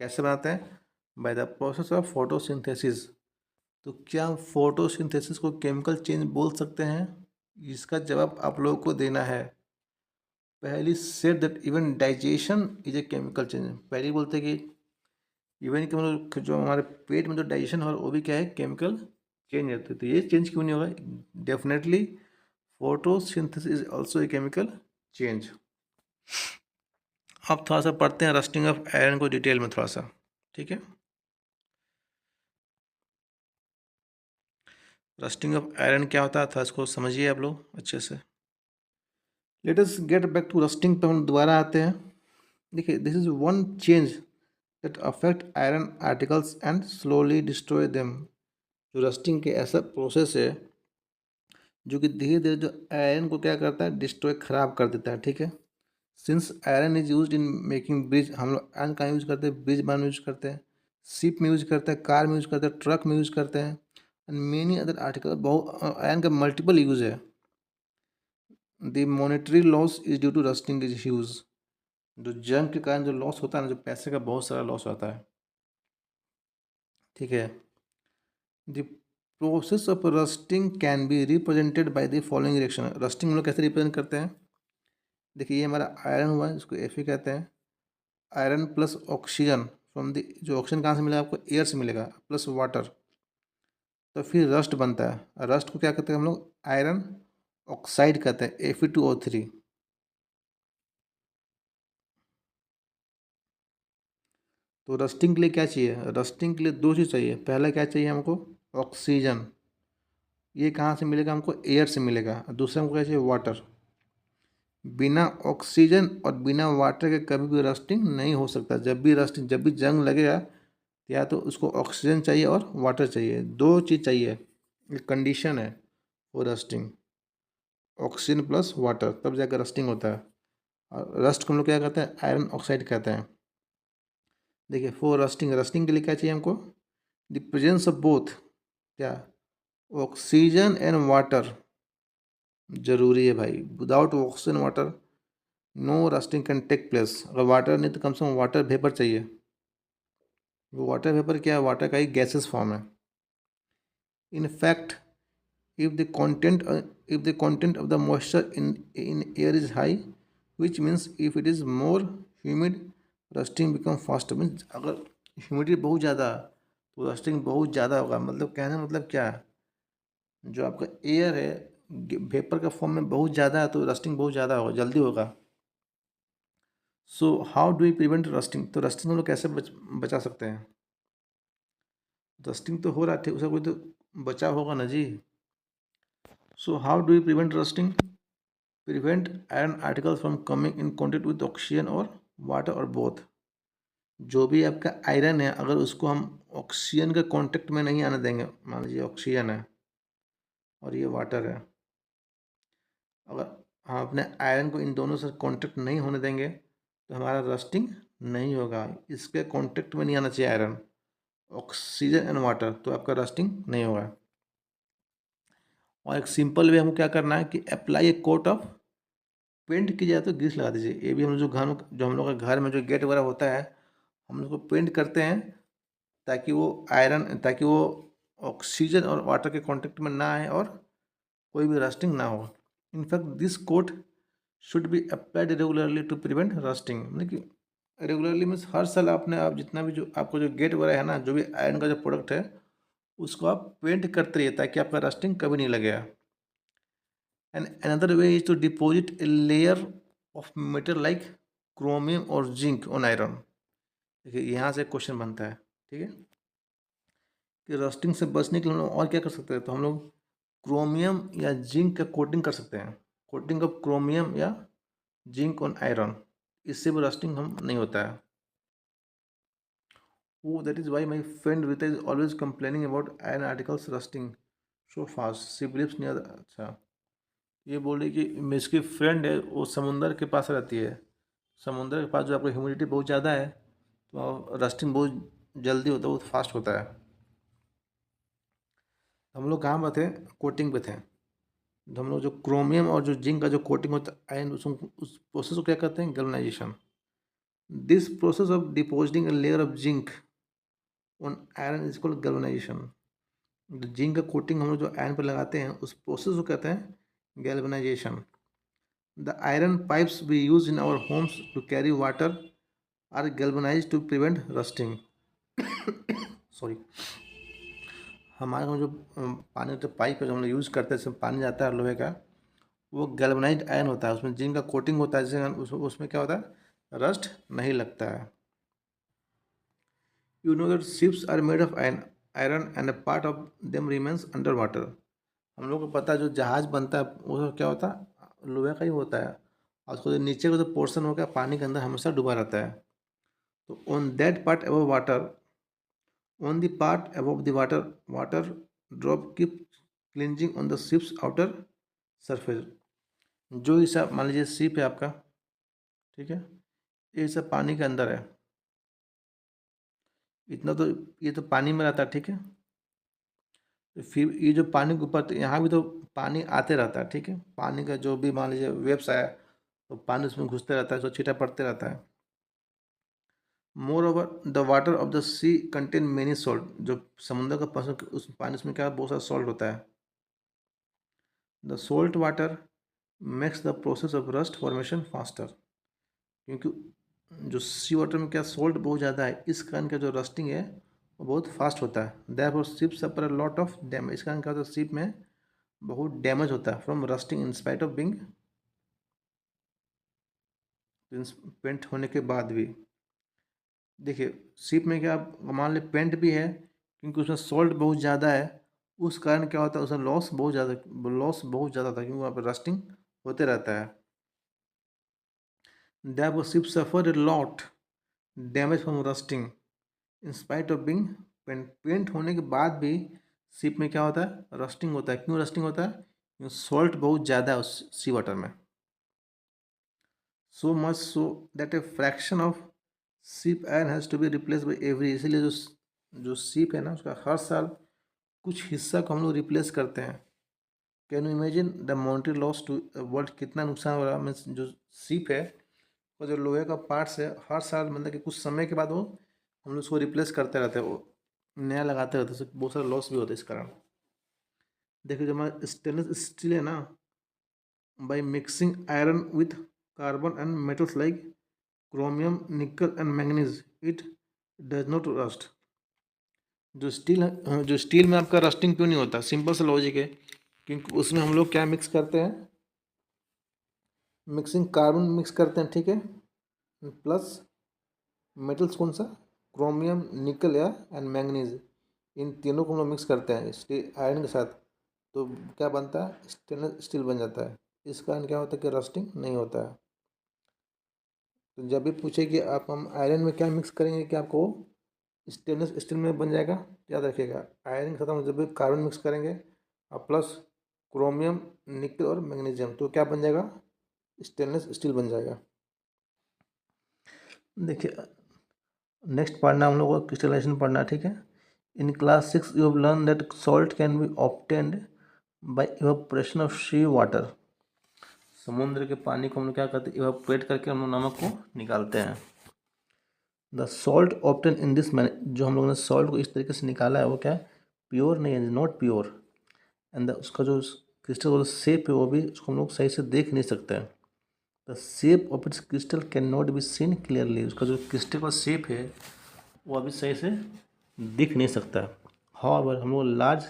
कैसे बनाते हैं, by the process of photosynthesis. तो क्या हम फोटोसिंथेसिस को केमिकल चेंज बोल सकते हैं? इसका जवाब आप लोगों को देना है। पहली said that even digestion is a chemical change, पहले बोलते कि इवन कि मतलब जो हमारे पेट में जो डाइजेशन हो रहा है वो भी क्या है, केमिकल चेंज होती है। तो ये चेंज क्यों नहीं होगा? Definitely photosynthesis is also a chemical change. अब थोड़ा सा पढ़ते हैं रस्टिंग ऑफ आयरन को डिटेल में थोड़ा सा, ठीक है। रस्टिंग ऑफ आयरन क्या होता है था, इसको समझिए आप लोग अच्छे से। Let us get back to rusting पे हम दोबारा आते हैं। देखिए, this is one change that affect iron articles and slowly destroy them. जो रस्टिंग के ऐसा प्रोसेस है जो कि धीरे धीरे जो आयरन को क्या करता है, डिस्ट्रॉय, खराब कर देता है, ठीक है। Since iron is use in making bridge, हम लोग आयरन कहाँ यूज करते हैं, ब्रिज बनाने में यूज करते हैं, शिप में यूज करते हैं, कार में यूज करते हैं, ट्रक में यूज करते हैं, एंड मेनी अदर आर्टिकल। बहुत आयरन का मल्टीपल यूज है। The monetary loss is due to rusting is huge, जो जंग के कारण जो लॉस होता है ना, जो पैसे का बहुत सारा लॉस होता है, ठीक है। The process of rusting can be represented by the following reaction. Rusting हम लोग कैसे रिप्रेजेंट करते हैं? देखिए, ये हमारा आयरन हुआ है, इसको Fe कहते हैं। Iron plus oxygen from the, जो ऑक्सीजन कहाँ से मिलेगा आपको, एयर से मिलेगा, प्लस वाटर, तो फिर रस्ट बनता है। रस्ट को क्या कहते हैं हम लोग, आयरन ऑक्साइड कहते हैं, Fe2O3। तो रस्टिंग के लिए क्या चाहिए, रस्टिंग के लिए दो चीज़ चाहिए। पहला क्या चाहिए हमको, ऑक्सीजन, ये कहाँ से मिलेगा हमको, एयर से मिलेगा। और दूसरा हमको क्या चाहिए, वाटर। बिना ऑक्सीजन और बिना वाटर के कभी भी रस्टिंग नहीं हो सकता। जब भी जंग लगेगा, या तो उसको ऑक्सीजन चाहिए और वाटर चाहिए, दो चीज़ चाहिए, एक कंडीशन है वो रस्टिंग, ऑक्सीजन प्लस वाटर, तब जाकर रस्टिंग होता है। और रस्ट को हम लोग क्या कहते हैं, आयरन ऑक्साइड कहते हैं। देखिए, फॉर रस्टिंग, रस्टिंग के लिए क्या चाहिए हमको, द प्रेजेंस ऑफ बोथ, क्या, ऑक्सीजन एंड वाटर जरूरी है भाई। Without oxygen water no rusting can take place. अगर वाटर नहीं तो कम से कम वाटर वेपर चाहिए। वो वाटर वेपर क्या है, वाटर का ही गैसेस फॉर्म है। In fact, if the content of the moisture in air is high, which means if it is more humid, rusting become fast. Means अगर ह्यूमिडिटी बहुत ज़्यादा तो रस्टिंग बहुत ज़्यादा होगा। मतलब कहने का मतलब क्या है, जो आपका एयर है वेपर का फॉर्म में बहुत ज़्यादा है तो रस्टिंग बहुत ज़्यादा होगा, जल्दी होगा। So how do we prevent rusting, तो रस्टिंग हम लोग कैसे बचा सकते हैं? रस्टिंग तो हो रहा है, ठीक, उसका कोई तो बचाव होगा ना जी। So how do we prevent rusting? Prevent iron articles from coming in contact with oxygen or water or both. जो भी आपका आयरन है अगर उसको हम ऑक्सीजन के कांटेक्ट में नहीं आने देंगे, मान लीजिए ऑक्सीजन है और ये वाटर है, अगर हम अपने आयरन को इन दोनों से कांटेक्ट नहीं होने देंगे तो हमारा रस्टिंग नहीं होगा। इसके कांटेक्ट में नहीं आना चाहिए आयरन, ऑक्सीजन एंड वाटर, तो आपका रस्टिंग नहीं होगा। और एक सिंपल वे हमको क्या करना है कि apply a coat of, paint की जाए तो ग्रीस लगा दीजिए। ये भी हम जो घर में, जो हम लोग का घर में जो गेट वगैरह होता है हम लोग को पेंट करते हैं ताकि वो आयरन, ताकि वो ऑक्सीजन और वाटर के कांटेक्ट में ना आए और कोई भी रस्टिंग ना हो। In fact this coat should be applied regularly to prevent rusting, मतलब कि रेगुलरली मीन्स हर साल आपने, आप जितना भी जो आपको जो गेट वगैरह है ना, जो भी आयरन का जो प्रोडक्ट है उसको आप पेंट करते रहिए ताकि आपका रस्टिंग कभी नहीं लगेगा। And another way is to deposit a layer of metal like chromium और जिंक ऑन आयरन। देखिए यहाँ से क्वेश्चन बनता है, ठीक है, कि रस्टिंग से बचने के लिए हम लोग और क्या कर सकते हैं, तो हम लोग क्रोमियम या जिंक का कोटिंग कर सकते हैं, कोटिंग ऑफ क्रोमियम या जिंक ऑन आयरन, इससे भी रस्टिंग हम नहीं होता है। Oh, that is why my friend Rita is always complaining about iron articles rusting so fast. She believes near the, अच्छा, ये बोल रही कि मैं, इसकी फ्रेंड है वो समुंदर के पास रहती है, समुंदर के पास जो आपको ह्यूमिडिटी बहुत ज़्यादा है तो रस्टिंग बहुत जल्दी होता है, बहुत फास्ट होता है। हम लोग कहाँ पर थे, कोटिंग पे थे। तो हम लोग जो क्रोमियम और जो जिंक का जो कोटिंग होता है आयरन, उस प्रोसेस को क्या कहते हैं, galvanisation. This process of depositing a layer of zinc on iron is called galvanisation. Zinc का कोटिंग हम लोग जो आयरन पर लगाते हैं उस प्रोसेस को कहते हैं galvanization. The iron pipes we use in our homes to carry water are galvanized to prevent rusting. Sorry, हमारे यहाँ जो पानी का पाइप है जो हम लोग यूज़ करते हैं, जिसमें पानी जाता है लोहे का, वो गैल्वेनाइज्ड आयरन होता है, उसमें जिंक का कोटिंग होता है, जिससे उसमें क्या होता है, रस्ट नहीं लगता है। You know that ships are made of iron and a part of them remains under water. हम लोग को पता है जो जहाज बनता है वो सब क्या होता है, लोहे का ही होता है, और उसको जो नीचे का जो पोर्शन होगा पानी के अंदर हमेशा डूबा रहता है। तो on that part above water, on the part above the water, water drop keep cleansing on the ships outer surface. जो हिस्सा मान लीजिए शिप है आपका, ठीक है, ये सब पानी के अंदर है, इतना तो ये तो पानी में रहता है, ठीक है, तो फिर ये जो पानी के ऊपर, तो यहाँ भी तो पानी आते रहता है, ठीक है, पानी का जो भी मान लीजिए वेव्स आया तो पानी उसमें घुसते रहता है, तो छींटा पड़ते रहता है। Moreover the water of the sea contain many salt, जो समुद्र का पानी, उस पानी उसमें क्या बहुत सारा सॉल्ट होता है। The salt water makes the process of rust formation faster, क्योंकि जो सी वाटर में क्या सॉल्ट बहुत ज़्यादा है, इस कारण का जो रस्टिंग है वो बहुत फास्ट होता है। Therefore ship suffer a lot of damage, इस कारण क्या होता है, शिप में बहुत डैमेज होता है from rusting in spite of being, paint होने के बाद भी। देखिए शिप में क्या, मान ली पेंट भी है, क्योंकि उसमें सॉल्ट बहुत ज़्यादा है, उस कारण क्या होता है उसमें लॉस बहुत ज़्यादा था, क्योंकि वहाँ पर रस्टिंग होते रहता है। Therefore ship suffer a lot damage from rusting in spite of being paint, paint होने के बाद भी शिप में क्या होता है, रस्टिंग होता है। क्यों रस्टिंग होता है, क्योंकि सॉल्ट बहुत ज़्यादा है उस सी वाटर में, so much so that a fraction of ship iron has to be replace by every, इसीलिए जो शिप है ना उसका हर साल कुछ हिस्सा को हम लोग रिप्लेस करते हैं। Can you imagine the monetary loss to world, कितना नुकसान हो रहा है। मीन्स जो शिप है और जो लोहे का पार्ट्स है, हर साल मतलब कि कुछ समय के बाद वो हम लोग उसको रिप्लेस करते रहते हैं, वो नया लगाते रहते हैं, उससे बहुत सारा लॉस भी होता है इस कारण। देखिए जो हमारा स्टेनलेस स्टील है ना, by mixing iron with carbon and metals like chromium, निकल and manganese, it does not rust. जो स्टील है, जो स्टील में आपका रस्टिंग क्यों नहीं होता, सिंपल सा लॉजिक है, क्योंकि उसमें हम लोग क्या मिक्स करते हैं, मिक्सिंग कार्बन मिक्स करते हैं, ठीक है, प्लस मेटल्स कौन सा, क्रोमियम, निकल या एंड मैंगनीज, इन तीनों को हम लोग मिक्स करते हैं स्टील आयरन के साथ, तो क्या बनता है, स्टेनलेस स्टील बन जाता है। इस कारण क्या होता है कि रस्टिंग नहीं होता है। तो जब भी पूछे कि आप हम आयरन में क्या मिक्स करेंगे कि आपको स्टेनलेस स्टील में बन जाएगा, याद रखिएगा आयरन के साथ हम जब भी कार्बन मिक्स करेंगे और प्लस क्रोमियम, निकल और मैग्नीशियम, तो क्या बन जाएगा, स्टेनलेस स्टील बन जाएगा। देखिए नेक्स्ट पढ़ना हम लोग को क्रिस्टलाइजेशन पढ़ना, ठीक है। In class 6 you have learn that salt can be obtained by evaporation of sea water. समुद्र के पानी को हम लोग क्या करते हैं, इवेपोरेट करके हम लोग नमक को निकालते हैं। The salt obtain in this man, जो हम लोगों ने सॉल्ट को इस तरीके से निकाला है वो क्या है, प्योर नहीं है, नॉट प्योर। एंड उसका जो क्रिस्टल शेप है वो भी उसको हम लोग सही से देख नहीं सकते हैं। The shape of its crystal can not be seen clearly, उसका जो क्रिस्टल का शेप है वो अभी सही से दिख नहीं सकता। हाउएवर हम लोग लार्ज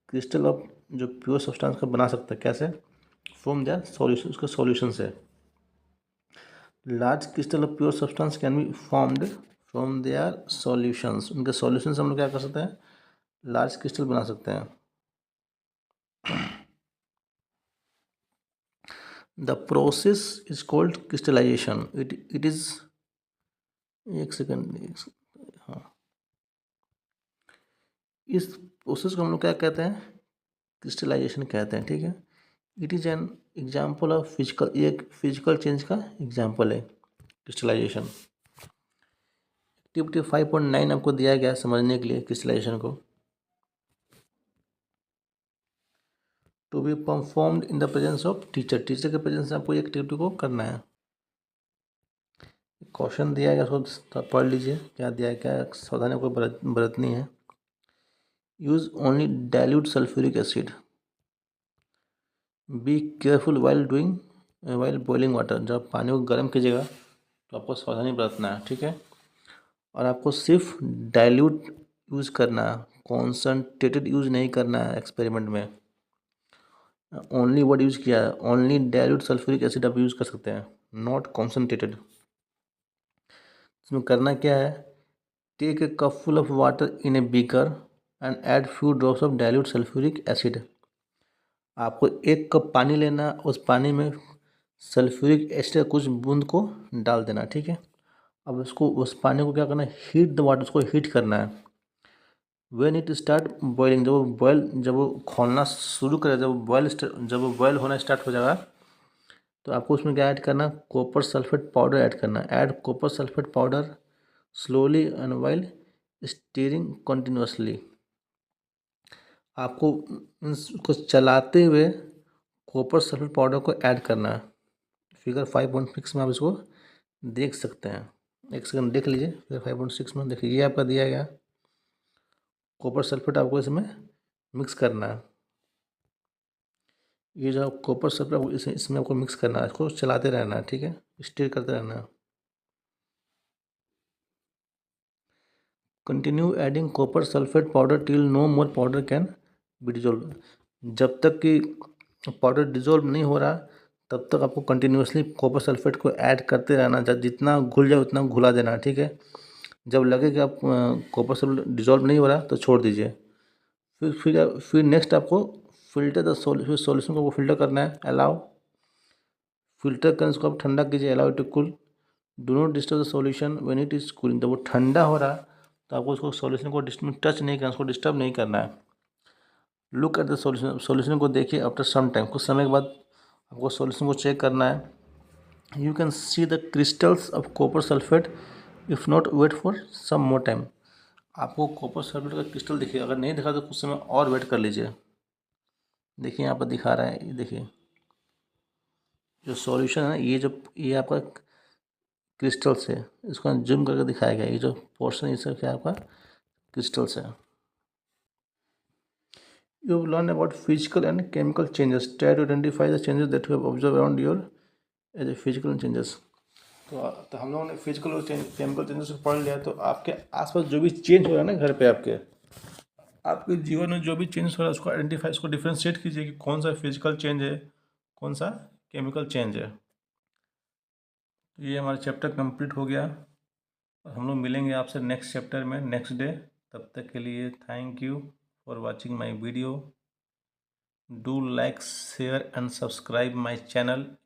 क्रिस्टल ऑफ जो प्योर सब्सटेंस का बना सकते हैं, कैसे, फ्रॉम देयर सॉल्यूशन, उसके सॉल्यूशन से। Large crystal of pure substance can be formed from there solutions, उनके सॉल्यूशन से हम लोग क्या कर सकते हैं, लार्ज क्रिस्टल बना सकते हैं। The process is called crystallization, it is, एक सेकेंड, हाँ, इस प्रोसेस को हम लोग क्या कहते हैं, क्रिस्टलाइजेशन कहते हैं, ठीक है। It is an example of physical, एक फिजिकल चेंज का एग्जाम्पल है क्रिस्टलाइजेशन। एक्टिविटी 5.9 आपको दिया गया है समझने के लिए क्रिस्टलाइजेशन को। To be performed in the presence of teacher, teacher के प्रेजेंस में आपको एक्टिविटी को करना है। क्वेश्चन दिया गया उसको पढ़ लीजिए, क्या दिया है, क्या सावधानी को बरतनी है। Use only dilute sulphuric acid, be careful while doing, while boiling water, जब पानी को गर्म कीजिएगा तो आपको सावधानी बरतना है, ठीक है। और आपको सिर्फ डाइल्यूट यूज़ करना है, कॉन्सनट्रेटेड यूज़ नहीं करना है एक्सपेरिमेंट में। ओनली वर्ड यूज़ किया है, ओनली डाइल्यूट सल्फ्यूरिक एसिड आप यूज़ कर सकते हैं, नॉट कॉन्सनट्रेटेड। इसमें करना क्या है, take a cup full of water in a beaker and add few drops of dilute sulphuric acid. आपको एक कप पानी लेना, उस पानी में सल्फ्यूरिक एसिड कुछ बूंद को डाल देना, ठीक है। अब उसको, उस पानी को क्या करना है, हीट द वाटर, उसको हीट करना है। व्हेन इट स्टार्ट बॉइलिंग, जब वो खौलना शुरू करे, जब वो बॉयल होना स्टार्ट हो जाएगा, तो आपको उसमें क्या ऐड करना, कॉपर सल्फेट पाउडर ऐड करना। Add copper sulphate powder slowly and while steering continuously. आपको उसको चलाते हुए कॉपर सल्फेट पाउडर को ऐड करना है। फिगर 5.6 में आप इसको देख सकते हैं, एक सेकंड देख लीजिए। फिगर 5.6 में देखिए, ये आपका दिया गया कॉपर सल्फेट आपको इसमें मिक्स करना है। ये जो कॉपर सल्फेट इसमें आपको मिक्स करना है, इसको चलाते रहना है, ठीक है, स्टीर करते रहना है। Continue adding copper sulphate powder till no more powder can be dissolve, जब तक कि पाउडर डिजोल्व नहीं हो रहा तब तक आपको कंटिन्यूसली कॉपर सल्फेट को ऐड करते रहना, जितना घुल जाए उतना घुला देना, ठीक है। जब लगे कि आप कॉपर सल्फेट डिजोल्व नहीं हो रहा तो छोड़ दीजिए। फिर नेक्स्ट आपको फिल्टर द सॉल्यूशन को फिल्टर करना है। अलाउ, फिल्टर करें इसको, आप ठंडा कीजिए। Allow to cool, do not disturb the solution when it is cooling, जब वो ठंडा हो रहा तो आपको उसको सॉल्यूशन को टच नहीं करना, उसको डिस्टर्ब नहीं करना है। Look at the solution, solution को देखिए आफ्टर सम टाइम, कुछ समय के बाद आपको सॉल्यूशन को चेक करना है। You can see the crystals of copper sulphate, if not wait for some more time, आपको कॉपर सल्फेट का क्रिस्टल दिखे, अगर नहीं दिखा तो कुछ समय और वेट कर लीजिए। देखिए यहाँ पर दिखा रहा है, ये देखिए जो सॉल्यूशन है, ये आपका क्रिस्टल्स है, इसको जूम करके दिखाया गया, ये जो पोर्शन है इसका क्या आपका क्रिस्टल्स है। You have learned about physical and chemical changes. Try to identify the changes that you have observed around your as a physical changes. तो हम लोगों ने फिजिकल और केमिकल चेंजेस को पढ़ लिया। तो आपके आसपास जो भी चेंज हो रहा है ना घर पे, आपके जीवन में जो भी चेंज हो रहा है उसको आइडेंटिफाई, उसको डिफ्रेंशिएट कीजिए कि कौन सा फिजिकल चेंज है, कौन सा केमिकल चेंज है। तो ये हमारा चैप्टर कंप्लीट हो गया और हम लोग मिलेंगे आपसे नेक्स्ट चैप्टर में नेक्स्ट डे। तब तक के लिए thank you for watching my video. Do like, share and subscribe my channel.